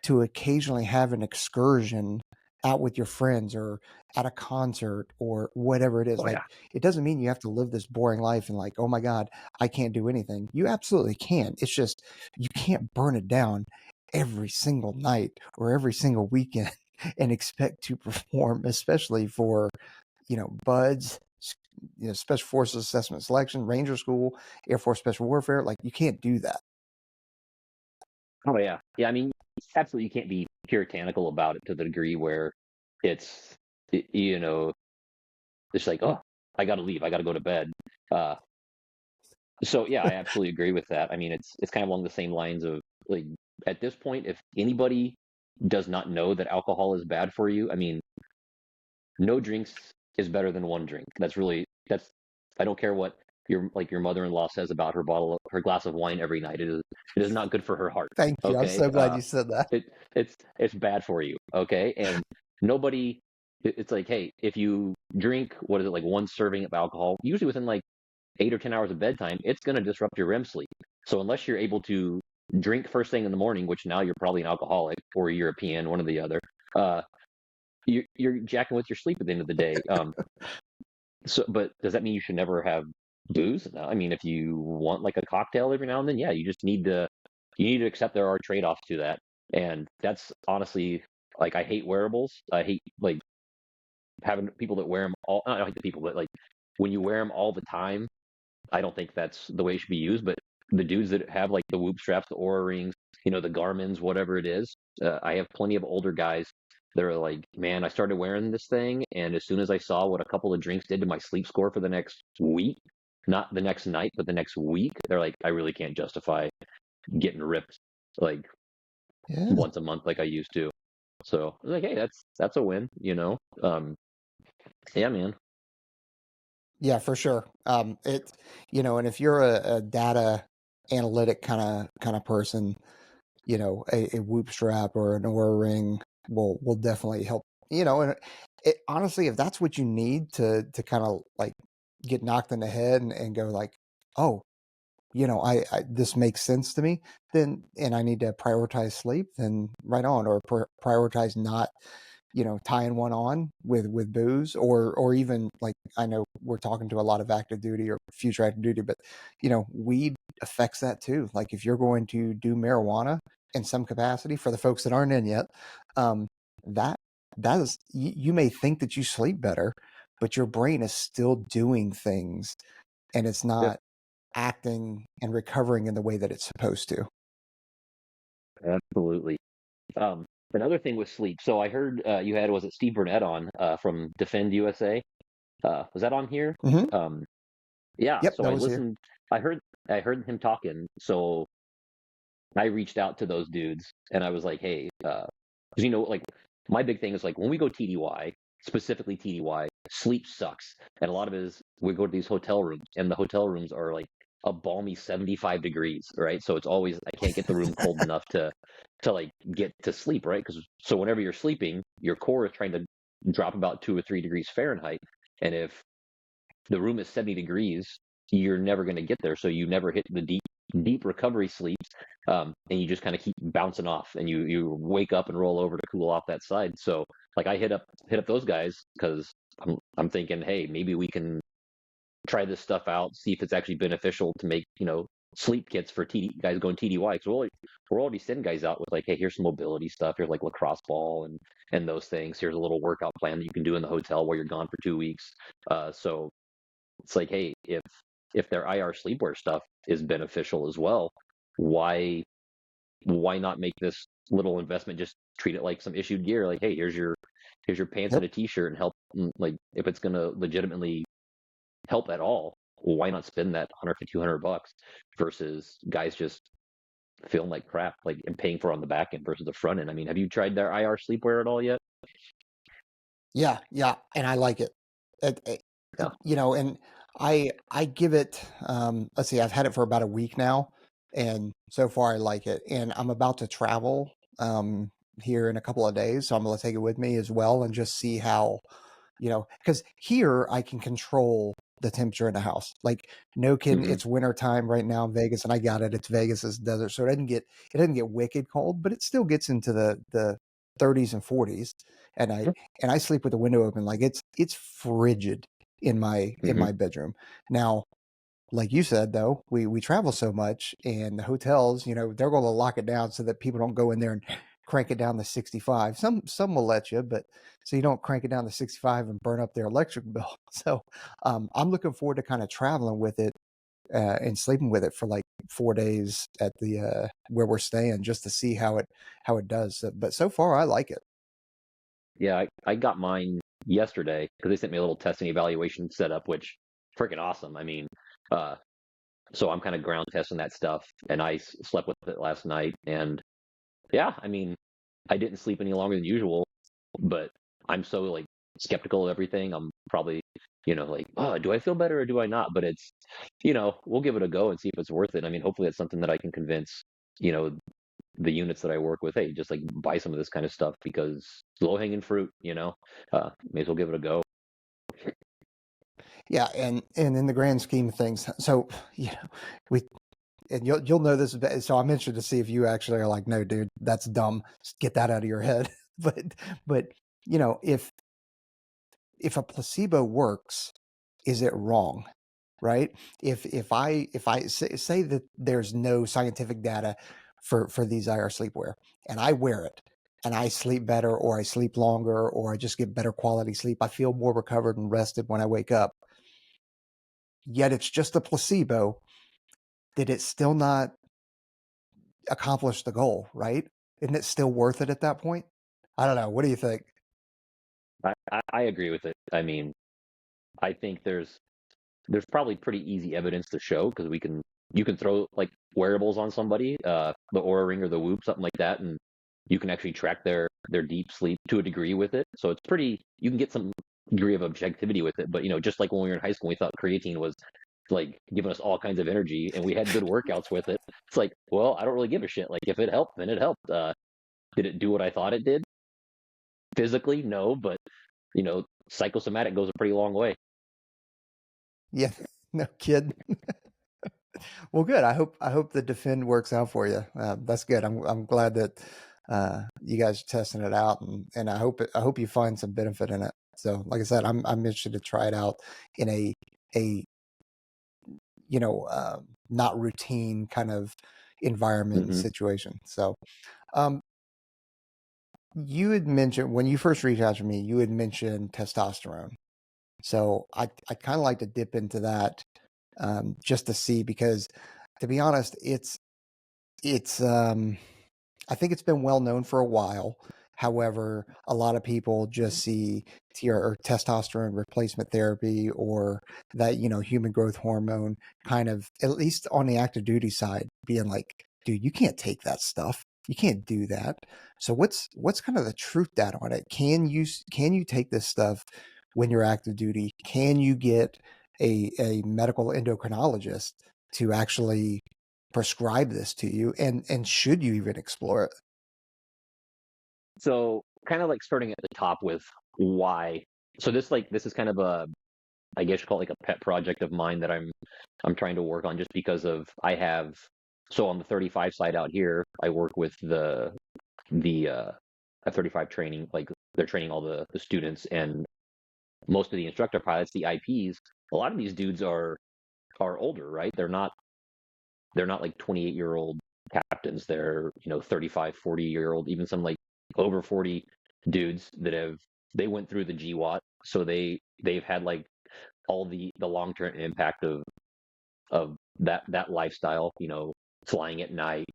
to occasionally have an excursion out with your friends or at a concert or whatever it is. Oh, Like, yeah. it doesn't mean you have to live this boring life and, like, oh my God, I can't do anything. You absolutely can. It's just you can't burn it down every single night or every single weekend and expect to perform, especially for buds, Special Forces Assessment Selection, Ranger School, Air Force Special Warfare. Like, you can't do that. Oh, yeah. Yeah, I mean, absolutely you can't be puritanical about it to the degree where it's, you know, it's like, "Oh, I gotta leave. I gotta go to bed." Uh, so, yeah, I absolutely agree with that. I mean, it's kind of along the same lines of, like, at this point, if anybody does not know that alcohol is bad for you, I mean, no drinks is better than one drink. That's I don't care what your mother-in-law says about her glass of wine every night. It is not good for her heart. Thank you. I'm Okay. so glad you said that. It's bad for you. Okay. And nobody it's like, hey, if you drink, what is it, like one serving of alcohol, usually within like 8 or 10 hours of bedtime, it's gonna disrupt your REM sleep. So unless you're able to drink first thing in the morning, which now you're probably an alcoholic or a European, one or the other, uh, you're jacking with your sleep at the end of the day. But does that mean you should never have booze? No. I mean, if you want like a cocktail every now and then, yeah, you need to accept there are trade-offs to that. And that's honestly, like, I hate wearables. I hate like having people that wear them all. I don't hate the people, but like when you wear them all the time, I don't think that's the way it should be used. But the dudes that have like the Whoop straps, the Aura rings, the Garmin's, whatever it is, I have plenty of older guys that are like, man, I started wearing this thing, and as soon as I saw what a couple of drinks did to my sleep score for the next week, not the next night, but the next week, they're like, I really can't justify getting ripped like Yeah. once a month like I used to. So I was like, hey, that's a win. Yeah, man. Yeah, for sure. And if you're a data analytic kind of person, a Whoop strap or an Aura ring will definitely help. And honestly, if that's what you need to kind of like get knocked in the head and go like, oh, I this makes sense to me, then, and I need to prioritize sleep, then right on, or prioritize not tying one on with booze, or even like, I know we're talking to a lot of active duty or future active duty, but weed affects that too. Like if you're going to do marijuana in some capacity, for the folks that aren't in yet, that is, you may think that you sleep better, but your brain is still doing things, and it's Yep. not acting and recovering in the way that it's supposed to. Absolutely. Another thing with sleep. So I heard you had, was it Steve Burnett on from Defend USA? Was that on here? Mm-hmm. Um, yeah. Yep, So that I was here. listened. I heard him talking. So I reached out to those dudes and I was like, hey, because like my big thing is like when we go TDY, specifically TDY, sleep sucks, and a lot of it is we go to these hotel rooms, and the hotel rooms are like a balmy 75 degrees, right? So it's always I can't get the room cold enough to like get to sleep, right? Because so whenever you're sleeping, your core is trying to drop about 2 or 3 degrees Fahrenheit, and if the room is 70 degrees, you're never going to get there. So you never hit the deep recovery sleeps, and you just kind of keep bouncing off, and you wake up and roll over to cool off that side. So like I hit up those guys because I'm thinking, hey, maybe we can try this stuff out, see if it's actually beneficial to make sleep kits for guys going TDY. Because we're already sending guys out with like, hey, here's some mobility stuff. Here's like lacrosse ball and those things. Here's a little workout plan that you can do in the hotel while you're gone for 2 weeks. So it's like, hey, if their IR sleepwear stuff is beneficial as well, why not make this little investment, just treat it like some issued gear? Like, hey, here's your pants Yep. and a t-shirt, and help. Like, if it's gonna legitimately help at all, well, why not spend that 150, $200 versus guys just feeling like crap, like, and paying for on the back end versus the front end? I mean, have you tried their IR sleepwear at all yet? Yeah, and I like it. Yeah. And I give it, let's see, I've had it for about a week now, and so far I like it. And I'm about to travel here in a couple of days, so I'm gonna take it with me as well and just see how, because here I can control the temperature in the house. Like, no kidding, Hmm. it's winter time right now in Vegas, and I got it. It's Vegas's desert, so it doesn't get wicked cold, but it still gets into the 30s and 40s at night. And I sleep with the window open. Like, it's frigid in my Hmm. bedroom. Now, like you said, though, we travel so much, and the hotels, they're going to lock it down so that people don't go in there and crank it down to 65. Some will let you, but so you don't crank it down to 65 and burn up their electric bill. So I'm looking forward to kind of traveling with it and sleeping with it for like 4 days at the where we're staying, just to see how it does. But so far, I like it. Yeah, I got mine yesterday because they sent me a little testing evaluation setup, which freaking awesome. I mean, uh, so I'm kind of ground testing that stuff, and I slept with it last night, and yeah, I mean, I didn't sleep any longer than usual, but I'm so like skeptical of everything. I'm probably, like, oh, do I feel better or do I not? But it's, we'll give it a go and see if it's worth it. I mean, hopefully it's something that I can convince, you know, the units that I work with, hey, just like buy some of this kind of stuff because it's low hanging fruit, may as well give it a go. Yeah, and in the grand scheme of things, so we and you'll know this. So I'm interested to see if you actually are like, no, dude, that's dumb. Just get that out of your head. But if a placebo works, is it wrong? Right? If I say that there's no scientific data for these IR sleepwear, and I wear it, and I sleep better, or I sleep longer, or I just get better quality sleep, I feel more recovered and rested when I wake up. Yet it's just a placebo. Did it still not accomplish the goal? Right? Isn't it still worth it at that point? I don't know. What do you think? I agree with it. I mean, I think there's probably pretty easy evidence to show because you can throw like wearables on somebody, the Aura Ring or the Whoop, something like that, and you can actually track their deep sleep to a degree with it. So it's pretty, you can get some degree of objectivity with it. But just like when we were in high school, we thought creatine was like giving us all kinds of energy, and we had good workouts with it. It's like, well, I don't really give a shit. Like if it helped, then it helped. Did it do what I thought it did? Physically, no, but psychosomatic goes a pretty long way. Yeah, no kidding. Well, good. I hope the defend works out for you. That's good. I'm glad that you guys are testing it out, and I hope you find some benefit in it. So, like I said, I'm interested to try it out in a not routine kind of environment and Hmm. situation. So, um, you had mentioned when you first reached out to me, you had mentioned testosterone. So I kind of like to dip into that, just to see, because to be honest, it's I think it's been well known for a while. However, a lot of people just see or testosterone replacement therapy, or that, human growth hormone, kind of, at least on the active duty side, being like, dude, you can't take that stuff. You can't do that. So what's kind of the truth data on it? Can you take this stuff when you're active duty? Can you get a medical endocrinologist to actually prescribe this to you, and should you even explore it? So kind of like starting at the top with why. So this is kind of a, I guess you call it like a pet project of mine that I'm trying to work on, just because of I have, so on the 35 side out here, I work with the F-35 training, like they're training all the students, and most of the instructor pilots, the IPs, a lot of these dudes are older, right? They're not like 28-year-old captains. They're, 35, 40-year-old, even some like over 40 dudes that they went through the GWAT, so they've had like all the long-term impact of that lifestyle, flying at night,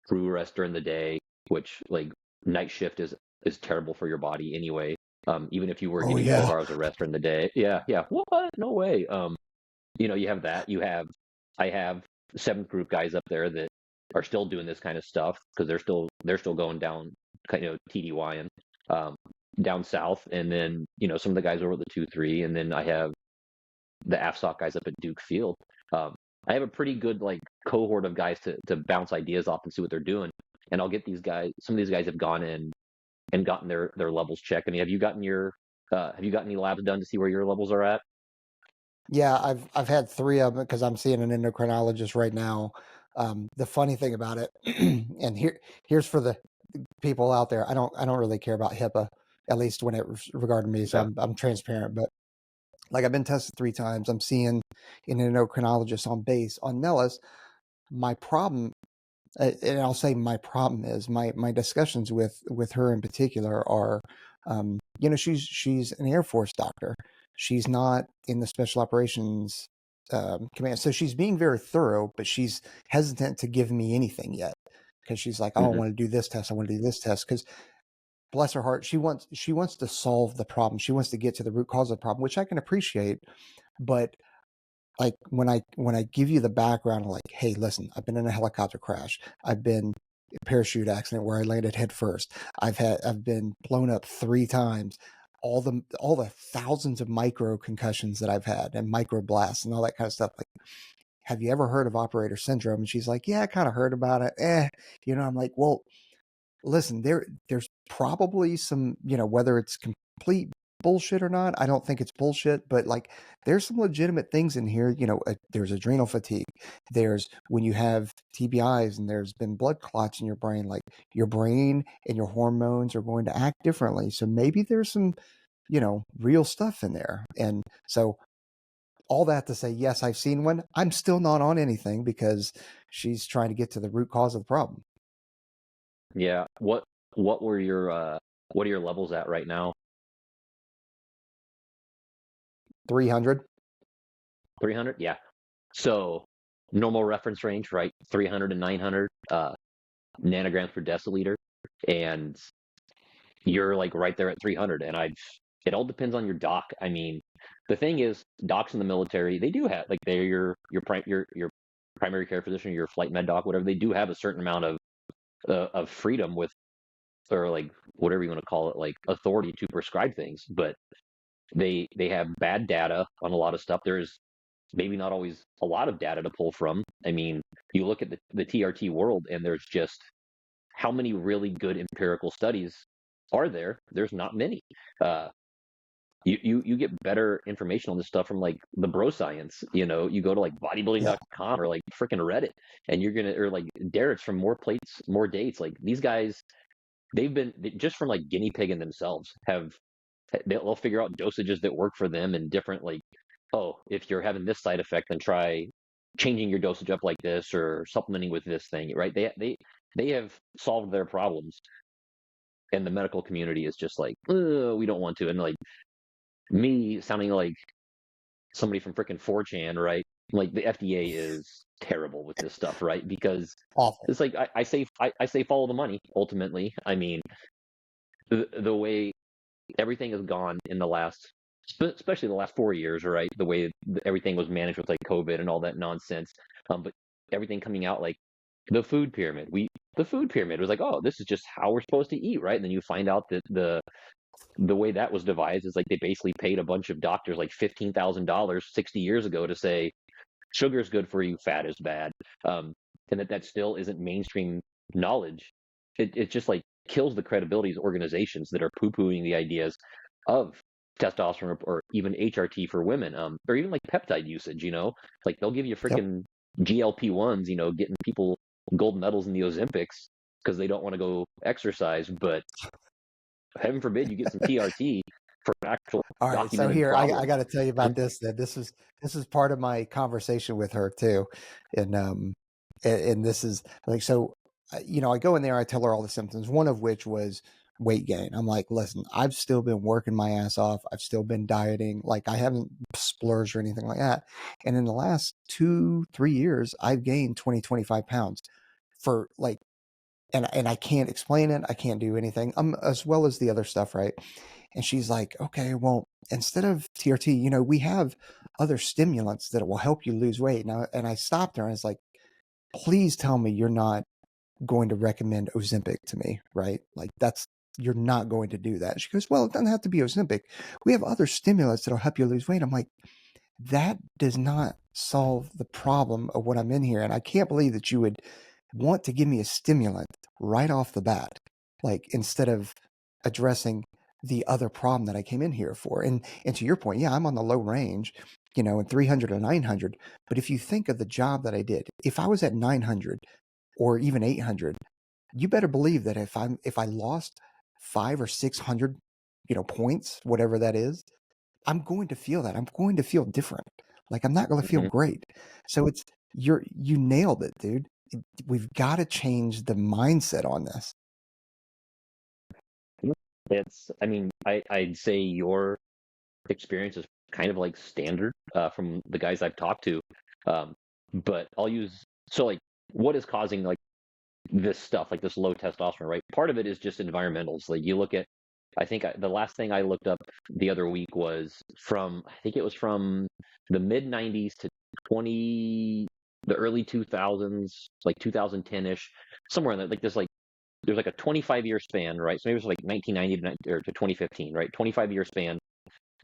crew rest during the day, which like night shift is terrible for your body anyway. Even if you were Oh getting 12 yeah. hours of rest during the day. Yeah, yeah. What? No way. You have that. I have seventh group guys up there that are still doing this kind of stuff because they're still going down, TDY and down south, and then some of the guys over at the 2-3, and then I have the AFSOC guys up at Duke Field. I have a pretty good like cohort of guys to bounce ideas off and see what they're doing, and I'll get these guys. Some of these guys have gone in and gotten their levels checked. I mean, have you gotten any labs done to see where your levels are at? Yeah, I've had three of them because I'm seeing an endocrinologist right now. The funny thing about it, and here's for the people out there. I don't really care about HIPAA, at least when it regarding me. So Yeah. I'm transparent. But like, I've been tested 3 times. I'm seeing an endocrinologist on base on Nellis. My problem, and I'll say my problem, is my discussions with her in particular are, she's an Air Force doctor. She's not in the special operations command, so she's being very thorough, but she's hesitant to give me anything yet, because she's like, oh, I Hmm. want to do this test, I want to do this test, because bless her heart, she wants to solve the problem. She wants to get to the root cause of the problem, which I can appreciate. But like, when I give you the background, like, hey, listen, I've been in a helicopter crash, I've been a parachute accident where I landed head first, I've been blown up 3 times, all the thousands of micro concussions that I've had, and micro blasts and all that kind of stuff, like, have you ever heard of operator syndrome? And she's like, yeah, I kind of heard about it. I'm like, well, listen, there's probably some, whether it's complete bullshit or not, I don't think it's bullshit, but like, there's some legitimate things in here. There's adrenal fatigue. There's when you have TBIs and there's been blood clots in your brain, like, your brain and your hormones are going to act differently. So maybe there's some, real stuff in there. And so, all that to say, yes, I've seen one. I'm still not on anything because she's trying to get to the root cause of the problem. Yeah. What were what are your levels at right now? 300. 300? Yeah. So normal reference range, right? 300 to 900 nanograms per deciliter, and you're like right there at 300. And it all depends on your doc. I mean, the thing is, docs in the military, they do have like they're your primary care physician, your flight med doc, whatever. They do have a certain amount of freedom with, or like whatever you want to call it, like authority to prescribe things, but they have bad data on a lot of stuff. There's maybe not always a lot of data to pull from. I mean, you look at the TRT world, and there's just how many really good empirical studies are there? There's not many. Uh, you get better information on this stuff from like the bro science. You go to like Yeah. bodybuilding.com or like freaking Reddit, and you're gonna or like Derek's from More Plates, More Dates. Like these guys, just from like guinea pigging themselves have they'll figure out dosages that work for them and different like, oh, if you're having this side effect, then try changing your dosage up like this or supplementing with this thing, right? They have solved their problems, and the medical community is just like, we don't want to. And like me sounding like somebody from freaking 4chan, right? Like the FDA is terrible with this stuff, right? Because Awful. it's like I say follow the money. Ultimately, I mean the way everything has gone in the last, especially the last 4 years, right? The way everything was managed with like COVID and all that nonsense. But everything coming out like the food pyramid was like, oh, this is just how we're supposed to eat, right? And then you find out that the way that was devised is like they basically paid a bunch of doctors like $15,000 60 years ago to say sugar's good for you, fat is bad, and that still isn't mainstream knowledge. It just like kills the credibility of organizations that are poo-pooing the ideas of testosterone or even HRT for women, or even like peptide usage. Like they'll give you Yep. freaking GLP-1s, getting people gold medals in the Olympics because they don't want to go exercise, but heaven forbid you get some TRT for an actual All right, so documented here I problem. got to tell you about this. Then this is part of my conversation with her too, and and this is like so. I go in there, I tell her all the symptoms. One of which was weight gain. I'm like, listen, I've still been working my ass off. I've still been dieting. Like I haven't splurged or anything like that. And in the last 2-3 years, I've gained 20-25 pounds for like, and I can't explain it. I can't do anything. As well as the other stuff, right? And she's like, okay, well, instead of TRT, we have other stimulants that will help you lose weight. Now, and I stopped her and I was like, please tell me you're not going to recommend Ozempic to me, right? Like you're not going to do that. She goes, well, it doesn't have to be Ozempic. We have other stimulants that'll help you lose weight. I'm like, that does not solve the problem of what I'm in here. And I can't believe that you would want to give me a stimulant right off the bat, like instead of addressing the other problem that I came in here for. And to your point, yeah, I'm on the low range, in 300 or 900. But if you think of the job that I did, if I was at 900 or even 800, you better believe that if I lost 500 or 600, points, whatever that is, I'm going to feel that. I'm going to feel different. Like I'm not going to feel Mhm. great. So you nailed it, dude. We've got to change the mindset on this. I mean, I'd say your experience is kind of like standard from the guys I've talked to. Um, but so like, what is causing like this stuff, like this low testosterone, right? Part of it is just environmentals. Like you look at, the last thing I looked up the other week was I think it was from the mid 90s to the early 2000s, like 2010-ish, somewhere in there, like this, like, there's like a 25-year span, right? So maybe it's like 1990 to 2015, right? 25-year span.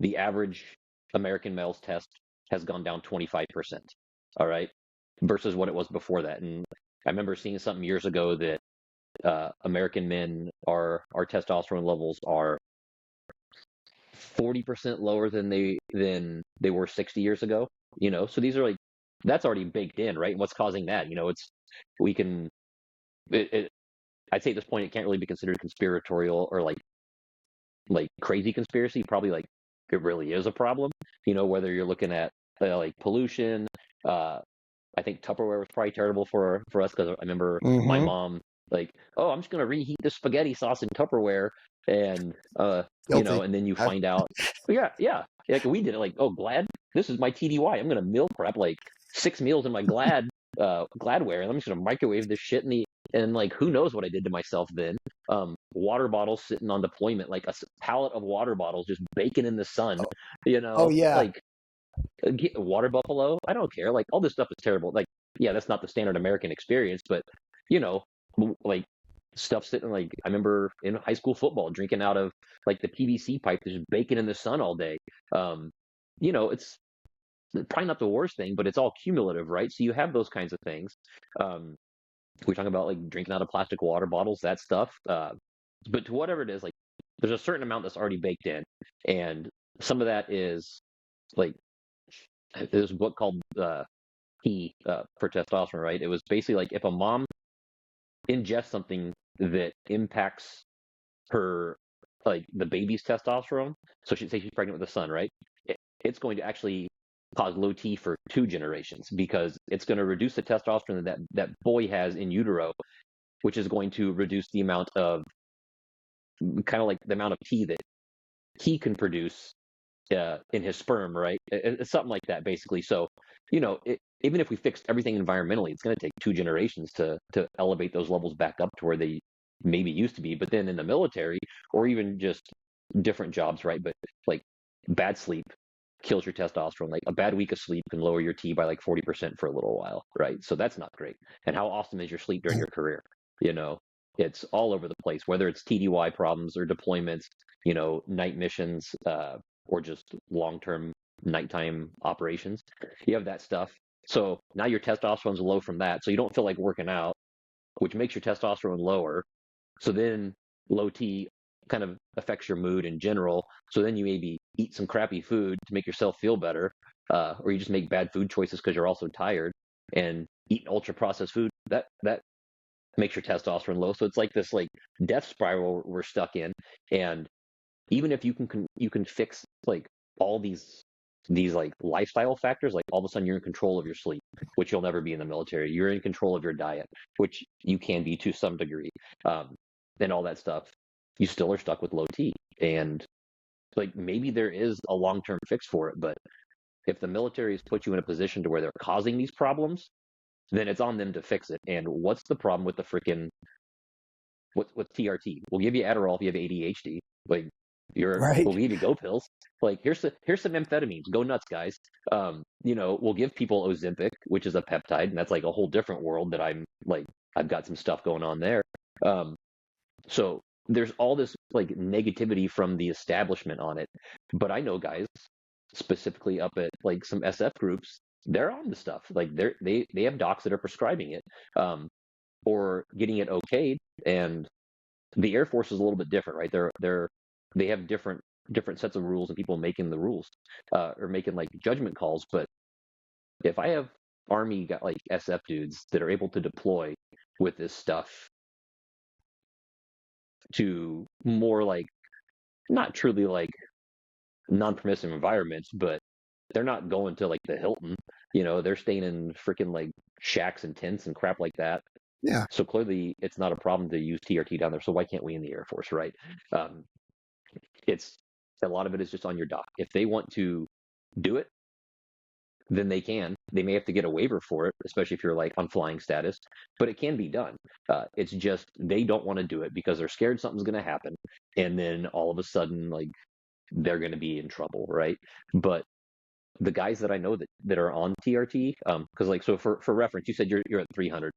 The average American male's test has gone down 25%. All right. Versus what it was before that. And I remember seeing something years ago that American men our testosterone levels are 40% lower than they were 60 years ago. So these are like that's already baked in, right? And what's causing that? It's we can it, I'd say at this point it can't really be considered conspiratorial or like crazy conspiracy. Probably like it really is a problem. Whether you're looking at like pollution. uh I think Tupperware was probably terrible for us because I remember my Mm-hmm. mom like, oh, I'm just gonna reheat this spaghetti sauce in Tupperware, and Guilty. and then you I've, find out, yeah, yeah, like we did it, like, oh, Glad, this is my TDY. I'm gonna meal prep like 6 meals in my Gladware, and I'm just gonna microwave this shit and like who knows what I did to myself then. Water bottles sitting on deployment, like a pallet of water bottles just baking in the sun, oh, oh yeah. like water buffalo. I don't care. Like all this stuff is terrible. Like, yeah, that's not the standard American experience, but you know, like stuff sitting like I remember in high school football drinking out of like the PVC pipe, just baking in the sun all day. Um, it's probably not the worst thing, but it's all cumulative, right? So you have those kinds of things. Um, we're talking about like drinking out of plastic water bottles, that stuff. But to whatever it is, like there's a certain amount that's already baked in, and some of that is like there's a book called P for testosterone, right? It was basically like if a mom ingests something that impacts her like the baby's testosterone. So she'd say she's pregnant with a son, right? It's going to actually cause low T for 2 generations because it's going to reduce the testosterone that boy has in utero, which is going to reduce the amount of kind of like the amount of T that he can produce in his sperm, right? It's something like that, basically. So, even if we fixed everything environmentally, it's going to take 2 generations to elevate those levels back up to where they maybe used to be. But then in the military, or even just different jobs, right? But like bad sleep kills your testosterone. Like a bad week of sleep can lower your T by like 40% for a little while, right? So that's not great. And how awesome is your sleep during your career? You know, it's all over the place, whether it's TDY problems or deployments, night missions, or just long-term nighttime operations. You have that stuff. So now your testosterone's low from that. So you don't feel like working out, which makes your testosterone lower. So then low T kind of affects your mood in general. So then you maybe eat some crappy food to make yourself feel better, or you just make bad food choices because you're also tired and eat ultra processed food. That makes your testosterone low. So it's like this like death spiral we're stuck in. And even if you can fix like all these like lifestyle factors, like all of a sudden you're in control of your sleep, which you'll never be in the military. You're in control of your diet, which you can be to some degree, and all that stuff. You still are stuck with low T, and like maybe there is a long-term fix for it, but if the military has put you in a position to where they're causing these problems, then it's on them to fix it. And what's the problem with the freaking what's TRT? We'll give you Adderall if you have ADHD. Like Right. we'll give you go pills. Like here's some amphetamines. Go nuts, guys. We'll give people Ozempic, which is a peptide, and that's like a whole different world that I've got some stuff going on there. So there's all this like negativity from the establishment on it. But I know guys specifically up at like some SF groups, they're on the stuff. Like they have docs that are prescribing it, or getting it okayed. And the Air Force is a little bit different, right? They have different sets of rules and people making the rules, or making like judgment calls. But if I have Army got like SF dudes that are able to deploy with this stuff to more like not truly like non-permissive environments, but they're not going to like the Hilton. They're staying in freaking like shacks and tents and crap like that. Yeah. So clearly, it's not a problem to use TRT down there. So why can't we in the Air Force, right? Um, it's a lot of it is just on your doc. If they want to do it, then they can. They may have to get a waiver for it, especially if you're like on flying status, but it can be done. It's just they don't want to do it because they're scared something's going to happen, and then all of a sudden, like they're going to be in trouble, right? But the guys that I know that are on TRT, because like so for reference, you said you're at 300.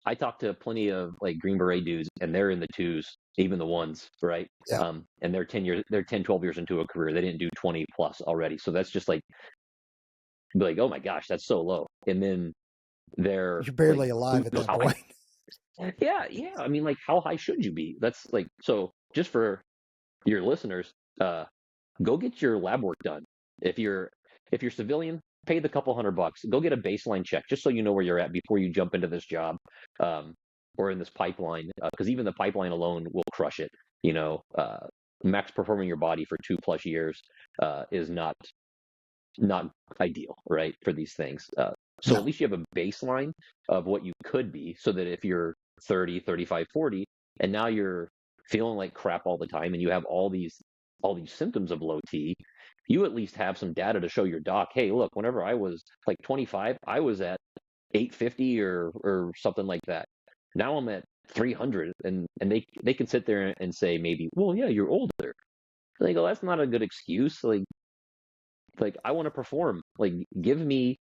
I talked to plenty of like Green Beret dudes, and they're in the twos, even the ones, right? Yeah. And they're 10, 12 years into a career. They didn't do 20 plus already. So that's just like, oh my gosh, that's so low. And then they're You're like, barely who alive at knows that how high? point. Yeah. I mean, like, how high should you be? That's like, so just for your listeners, go get your lab work done. If you're civilian, pay the couple $100. Go get a baseline check just so you know where you're at before you jump into this job, or in this pipeline. Because even the pipeline alone will crush it. Max performing your body for 2+ years is not ideal, right, for these things. So No. at least you have a baseline of what you could be, so that if you're 30, 35, 40, and now you're feeling like crap all the time, and you have all these symptoms of low T, you at least have some data to show your doc, hey, look, whenever I was like 25, I was at 850 or something like that. Now I'm at 300, and they can sit there and say maybe, well, yeah, you're older. They go, that's not a good excuse. Like I want to perform. Like give me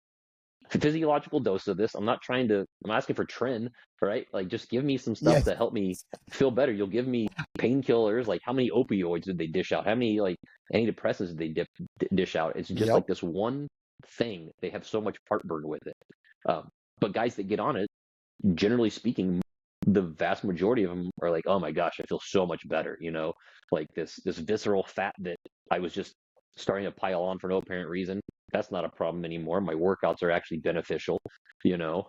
a physiological dose of this. I'm asking for trend, right? Like just give me some stuff Yes. to help me feel better. You'll give me painkillers. Like how many opioids did they dish out? How many like antidepressants did they dish out? It's just Yep. like this one thing. They have so much heartburn with it. But guys that get on it, generally speaking, the vast majority of them are like, oh my gosh, I feel so much better. Like this visceral fat that I was just starting to pile on for no apparent reason. That's not a problem anymore. My workouts are actually beneficial. You know,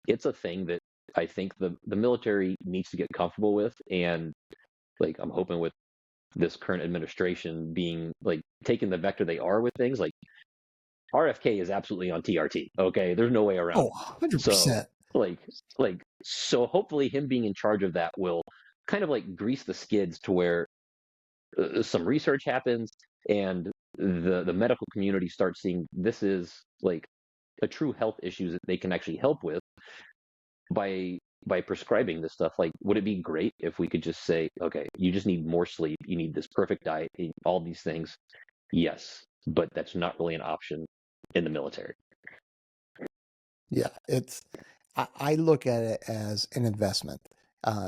it's a thing that I think the military needs to get comfortable with, and like I'm hoping with this current administration being like taking the vector they are with things like RFK is absolutely on TRT. Okay, there's no way around Oh, it. So 100%. like so hopefully him being in charge of that will kind of like grease the skids to where some research happens and the medical community starts seeing this is like a true health issue that they can actually help with by prescribing this stuff. Like, would it be great if we could just say, okay, you just need more sleep, you need this perfect diet, all these things? Yes, but that's not really an option in the military. Yeah, I look at it as an investment.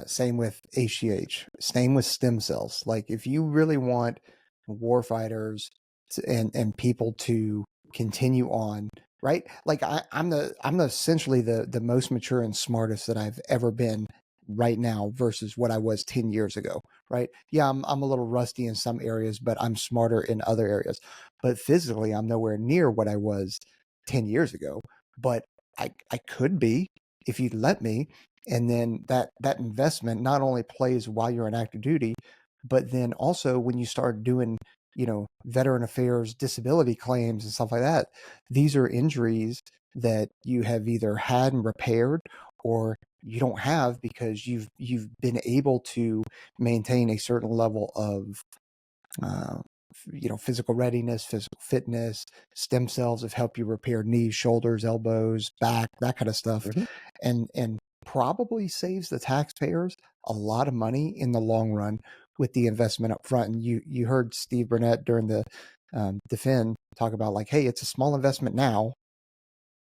Same with HGH, same with stem cells. Like if you really want warfighters and people to continue on, right? Like I'm essentially the most mature and smartest that I've ever been right now versus what I was 10 years ago, right? Yeah, I'm a little rusty in some areas, but I'm smarter in other areas. But physically, I'm nowhere near what I was 10 years ago. But I could be if you'd let me. And then that investment not only plays while you're in active duty, but then also when you start doing, veteran affairs, disability claims and stuff like that, these are injuries that you have either had and repaired or you don't have because you've been able to maintain a certain level of uh, physical readiness, physical fitness. Stem cells have helped you repair knees, shoulders, elbows, back, that kind of stuff, Mhm. and probably saves the taxpayers a lot of money in the long run with the investment up front. And you heard Steve Burnett during the defend talk about like, hey, it's a small investment now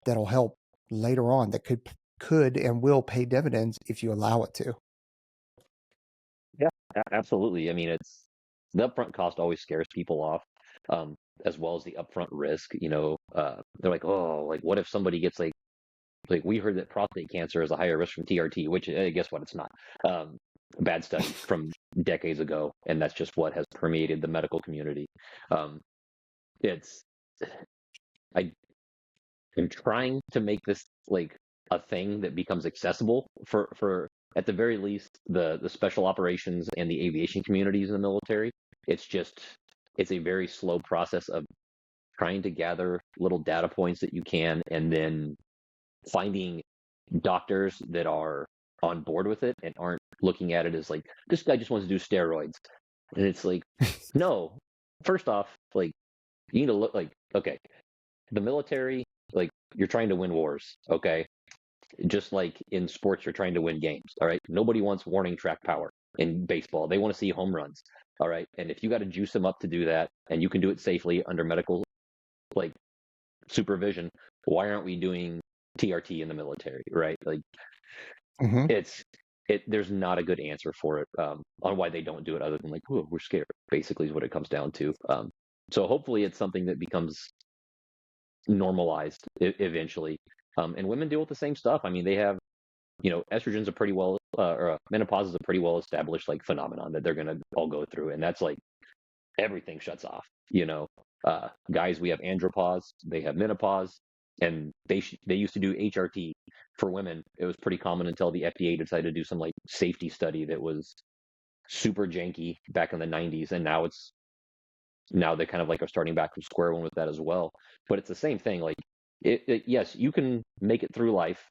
that'll help later on that could and will pay dividends if you allow it to. Yeah, absolutely. I mean, it's the upfront cost always scares people off, um, as well as the upfront risk. They're like, oh, like what if somebody gets like we heard that prostate cancer is a higher risk from TRT, which guess what? It's not. Um, a bad study from decades ago, and that's just what has permeated the medical community. Um, it's I am trying to make this like a thing that becomes accessible for at the very least the special operations and the aviation communities in the military. It's just it's a very slow process of trying to gather little data points that you can and then finding doctors that are on board with it and aren't looking at it as like this guy just wants to do steroids. And it's like, no, first off, like you need to look like, okay, the military, like you're trying to win wars, okay? Just like in sports, you're trying to win games, all right? Nobody wants warning track power in baseball. They want to see home runs, all right? And if you got to juice them up to do that and you can do it safely under medical like supervision, why aren't we doing TRT in the military, right? Like Mm-hmm. it's there's not a good answer for it on why they don't do it other than like, oh, we're scared, basically is what it comes down to. So hopefully it's something that becomes normalized eventually. And women deal with the same stuff. I mean, they have, estrogen's a pretty well, or menopause is a pretty well established like phenomenon that they're going to all go through. And that's like everything shuts off, guys, we have andropause, they have menopause, and they used to do HRT for women. It was pretty common until the FDA decided to do some like safety study that was super janky back in the 90s. And now they kind of like are starting back from square one with that as well. But it's the same thing. Like, yes, you can make it through life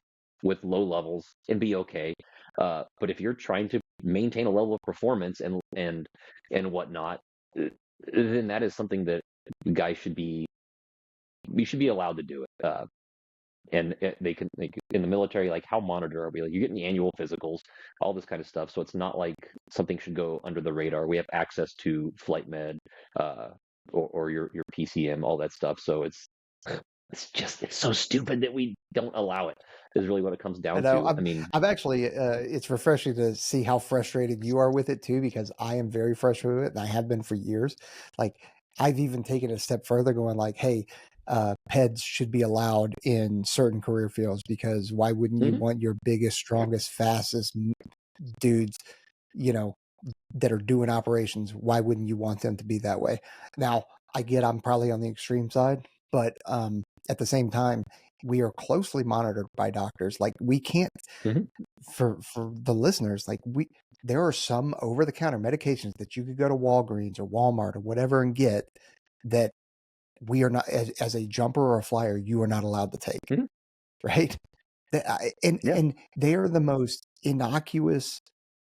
with low levels and be okay. But if you're trying to maintain a level of performance and whatnot, then that is something that guys should be we should be allowed to do it. And they can like in the military, like how monitor are we? Like you get in the annual physicals, all this kind of stuff. So it's not like something should go under the radar. We have access to flight med, uh, or your PCM, all that stuff. So it's so stupid that we don't allow it. Is really what it comes I down know. to. I mean, I'm actually. It's refreshing to see how frustrated you are with it too, because I am very frustrated with it, and I have been for years. Like I've even taken it a step further, going like, "Hey, PEDs should be allowed in certain career fields because why wouldn't you mhm. want your biggest, strongest, fastest dudes, that are doing operations, why wouldn't you want them to be that way? Now, I get I'm probably on the extreme side, but at the same time, we are closely monitored by doctors. Like we can't, Mhm. for the listeners, like there are some over the counter medications that you could go to Walgreens or Walmart or whatever and get that we are not, as a jumper or a flyer, you are not allowed to take, Mhm. right? And Yeah. they are the most innocuous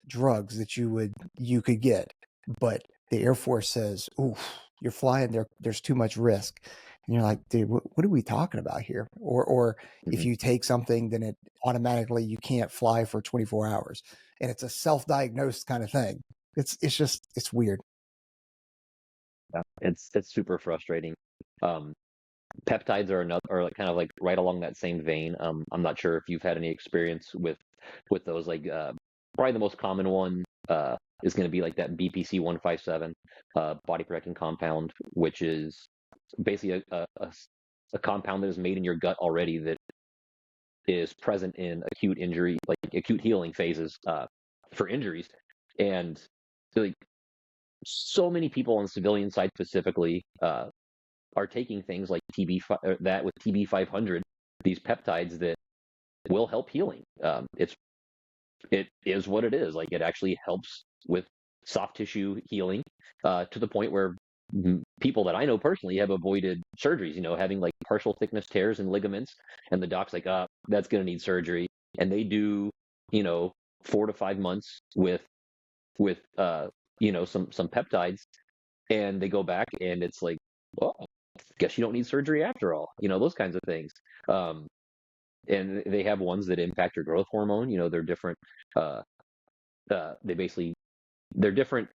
drugs that you could get, but the Air Force says, "Oof, you're flying there. There's too much risk," and you're like, "Dude, what are we talking about here?" Or if Mhm. you take something, then it automatically you can't fly for 24 hours, and it's a self-diagnosed kind of thing. It's just it's weird. Yeah. It's super frustrating. Um, Peptides are another, or like kind of like right along that same vein. I'm not sure if you've had any experience with those. Like probably the most common one is going to be like that BPC 157 body protecting compound, which is basically a compound that is made in your gut already that is present in acute injury, like acute healing phases for injuries, and like so many people on the civilian side specifically are taking things like that with TB 500, these peptides that will help healing. It is what it is. Like it actually helps with soft tissue healing to the point where people that I know personally have avoided surgeries. You know, having like partial thickness tears and ligaments, and the doc's like, that's going to need surgery, and they do, you know, 4 to 5 months with some peptides, and they go back and it's like, well, guess you don't need surgery after all. You know, those kinds of things. Um, and they have ones that impact your growth hormone. You know, they're different. Uh, they basically they're different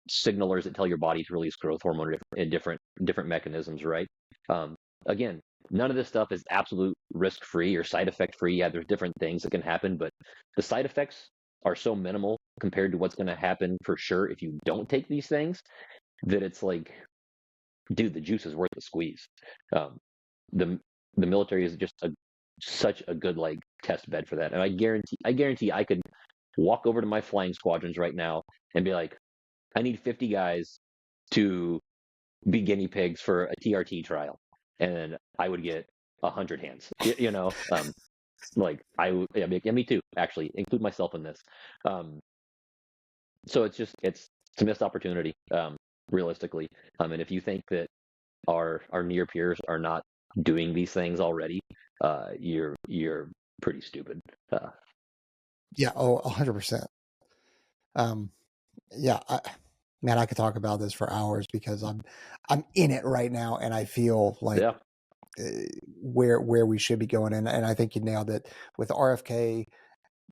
signalers that tell your body to release growth hormone in different mechanisms, right? Um, Again, none of this stuff is absolute risk free or side effect free. Yeah, there's different things that can happen, but the side effects are so minimal compared to what's going to happen for sure if you don't take these things that it's like, dude, the juice is worth the squeeze. Um, the the military is just such a good like test bed for that, and I guarantee I could walk over to my flying squadrons right now and be like, I need 50 guys to be guinea pigs for a TRT trial, and I would get 100 hands. Like yeah, me too. Actually, include myself in this. Um, so it's a missed opportunity, realistically. And if you think that our near peers are not doing these things already, you're pretty stupid. Yeah, oh, 100%. Um, yeah, man, I could talk about this for hours because I'm in it right now, and I feel like Yeah, uh, where we should be going, and I think you nailed it with RFK.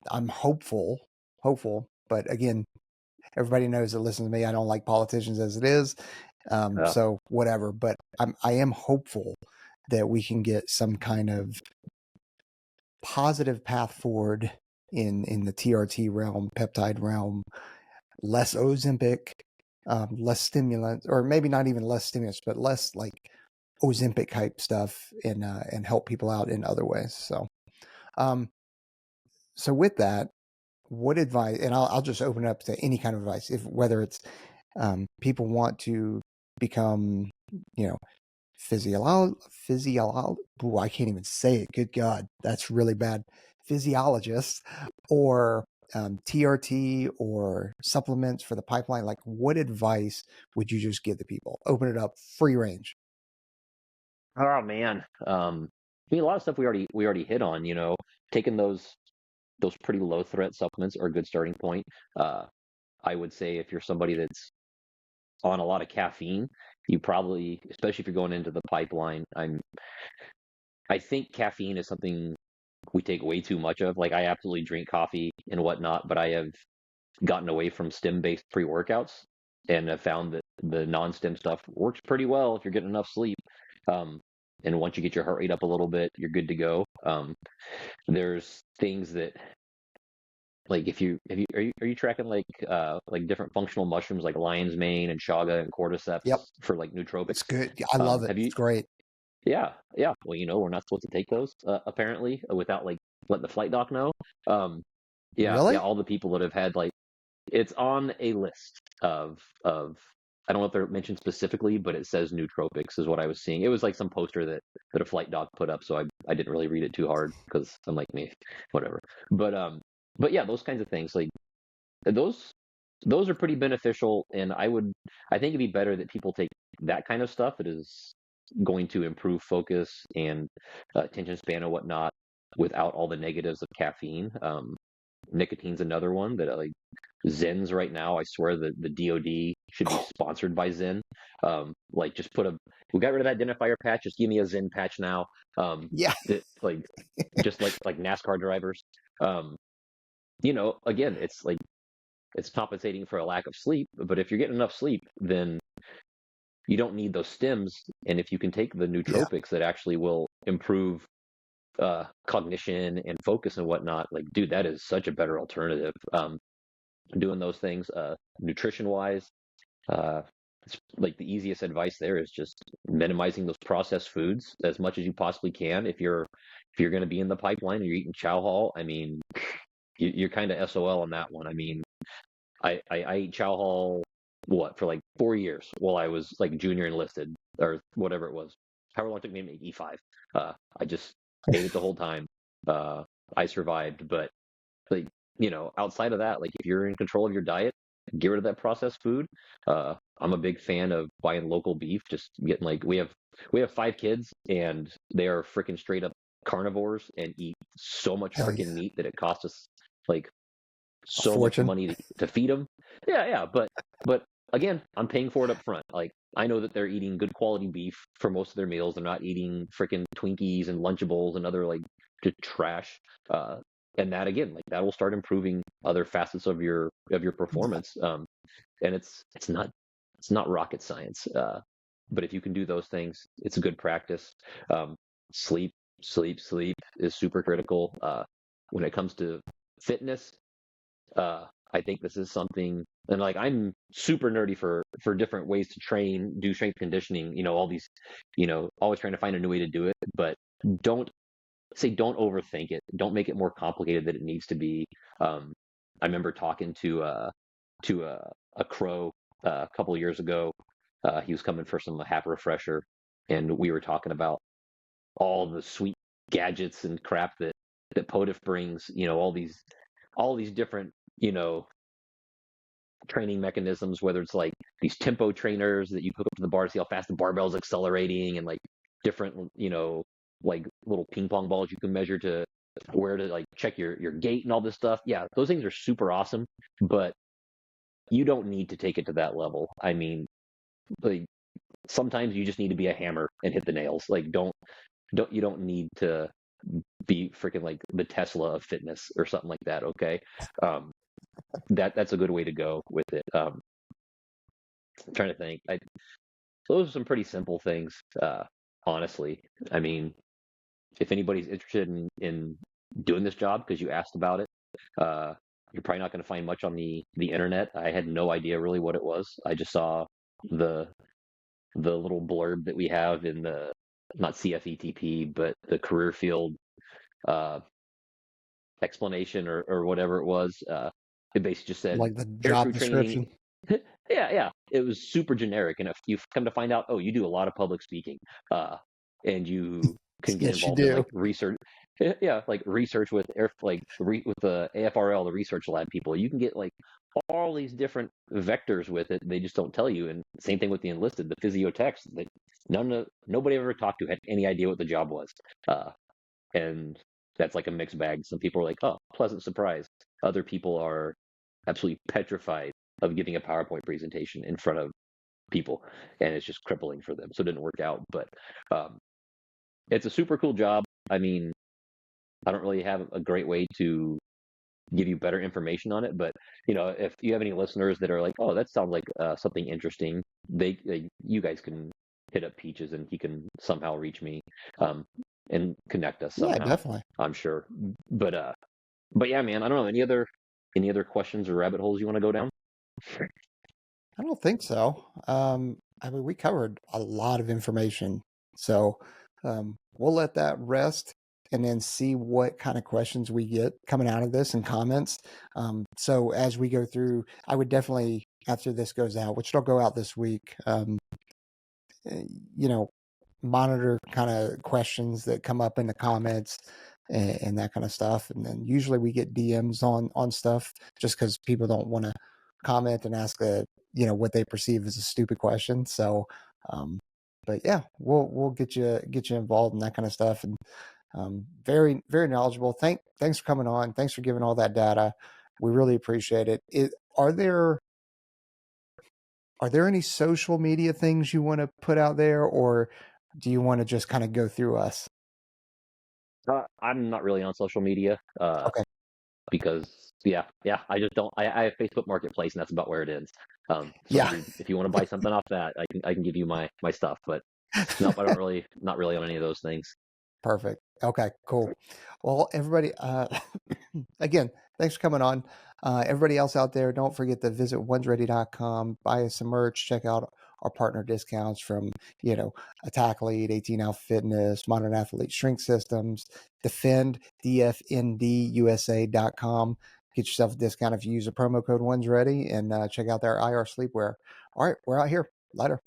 I'm hopeful, but again, everybody knows that listens to me. I don't like politicians as it is, yeah, so whatever. But I am hopeful that we can get some kind of positive path forward in the TRT realm, peptide realm, less Ozempic, less stimulants, or maybe not even less stimulants, but less like Ozempic type stuff, and help people out in other ways. Um, so with that, what advice? And I'll just open it up to any kind of advice, if whether it's people want to become, you know, ooh, I can't even say it. Good God, that's really bad. Physiologists or TRT or supplements for the pipeline. Like, what advice would you just give the people? Open it up, free range. oh man. I mean, a lot of stuff we already hit on. You know, taking those pretty low threat supplements are a good starting point. Uh, I would say if you're somebody that's on a lot of caffeine, you probably, especially if you're going into the pipeline, I think caffeine is something we take way too much of. Like I absolutely drink coffee and whatnot, but I have gotten away from stem-based pre-workouts and have found that the non-stem stuff works pretty well if you're getting enough sleep. Um, and once you get your heart rate up a little bit, you're good to go. There's things that like if you have you are you tracking like different functional mushrooms like lion's mane and chaga and Yep, cordyceps for like it's nootropics? good. I love it. Have It's you? great. Yeah, yeah. Well, we're not supposed to take those apparently without like letting the flight doc know. Um, yeah, yeah. Really? All the people that have had like it's on a list of I don't know if they're mentioned specifically, but it says nootropics is what I was seeing. It was like some poster that a flight doc put up, so I didn't really read it too hard because I'm like me, whatever. But yeah, those kinds of things like those those are pretty beneficial, and I think it'd be better that people take that kind of stuff that is going to improve focus and attention span and whatnot without all the negatives of caffeine. Nicotine's another one that like Zen's right now. I swear that the DoD should be sponsored by Zen. Like just we got rid of that identifier patch. Just give me a Zen patch now. Yeah. That like just like NASCAR drivers. Again, it's compensating for a lack of sleep. But if you're getting enough sleep, then you don't need those stims. And if you can take the Yeah. nootropics that actually will improve cognition and focus and whatnot, like, dude, that is such a better alternative. Doing those things, nutrition wise, it's like the easiest advice there is just minimizing those processed foods as much as you possibly can. If you're going to be in the pipeline and you're eating chow hall, I mean, you're kind of SOL on that one. I mean, I ate chow hall for like 4 years while I was like junior enlisted or whatever it was. However long it took me to make E5. I just ate it the whole time. I survived, but like outside of that, like if you're in control of your diet, get rid of that processed food. I'm a big fan of buying local beef. Just getting like we have 5 kids and they are freaking straight up carnivores and eat so much Hell freaking yeah. meat that it costs us like A so much fortune. money to feed them. Yeah, but again, I'm paying for it up front. Like I know that they're eating good quality beef for most of their meals. They're not eating freaking Twinkies and Lunchables and other like just trash. Uh, and that again, like that will start improving other facets of your Yeah. performance. And it's not rocket science. But if you can do those things, it's a good practice. Um, sleep, sleep is super critical. When it comes to fitness, I think this is something, and like I'm super nerdy for different ways to train, do strength conditioning, all these, always trying to find a new way to do it, but don't don't overthink it. Don't make it more complicated than it needs to be. I remember talking to a crow a couple of years ago. He was coming for some HAP refresher, and we were talking about all the sweet gadgets and crap that POTIF brings. All these different training mechanisms, whether it's like these tempo trainers that you hook up to the bar to see how fast the barbell's accelerating, and like different, like little ping pong balls you can measure to where to like check your gait and all this stuff. Yeah, those things are super awesome, but you don't need to take it to that level. I mean, like sometimes you just need to be a hammer and hit the nails. Like you don't need to be freaking like the Tesla of fitness or something like that. Okay. That's a good way to go with it. I'm trying to think. Those are some pretty simple things, honestly. I mean, if anybody's interested in doing this job because you asked about it, you're probably not going to find much on the internet. I had no idea really what it was. I just saw the the little blurb that we have in the not CFETP, but the career field uh, explanation or whatever it was. It basically just said Like the job aircrew training. description. Yeah. It was super generic, and if you've come to find out, oh, you do a lot of public speaking, and you can get Yes, you involved in do. like research. Yeah, like research with with the AFRL, the research lab people. You can get like all these different vectors with it. They just don't tell you. And same thing with the enlisted, the physio techs. That nobody I've ever talked to had any idea what the job was. And that's like a mixed bag. Some people are like, oh, pleasant surprise. Other people are absolutely petrified of giving a PowerPoint presentation in front of people, and it's just crippling for them. So it didn't work out, but um, it's a super cool job. I mean, I don't really have a great way to give you better information on it, but if you have any listeners that are like, oh, that sounds like something interesting, you guys can hit up Peaches and he can somehow reach me um, and connect us Yeah, somehow. definitely. I'm sure, but yeah, man, I don't know any other questions or rabbit holes you want to go down? I don't think so. I mean, we covered a lot of information, so we'll let that rest. and then see what kind of questions we get coming out of this and comments. So as we go through, I would definitely, after this goes out, which it'll go out this week, you know, monitor kind of questions that come up in the comments and that kind of stuff. And then usually we get DMs on stuff just because people don't want to comment and ask what they perceive as a stupid question. So, but yeah, we'll get you involved in that kind of stuff. And very, very knowledgeable. Thanks for coming on. Thanks for giving all that data. We really appreciate it. Are there any social media things you want to put out there, or do you want to just kind of go through us? I'm not really on social media Okay. because I just don't. I have Facebook Marketplace, and that's about where it ends. So Yeah. if you want to buy something off that, I can give you my stuff. But nope, I don't really not really on any of those things. Perfect. Okay, cool. Well, everybody, again, thanks for coming on. Everybody else out there, don't forget to visit onesready.com, buy us some merch, check out our partner discounts from, Attack Lead, 18 Alpha Fitness, Modern Athlete Strength Systems, Defend, DFNDUSA.com. Get yourself a discount if you use the promo code onesready, and check out their IR sleepwear. All right, we're out here. Later.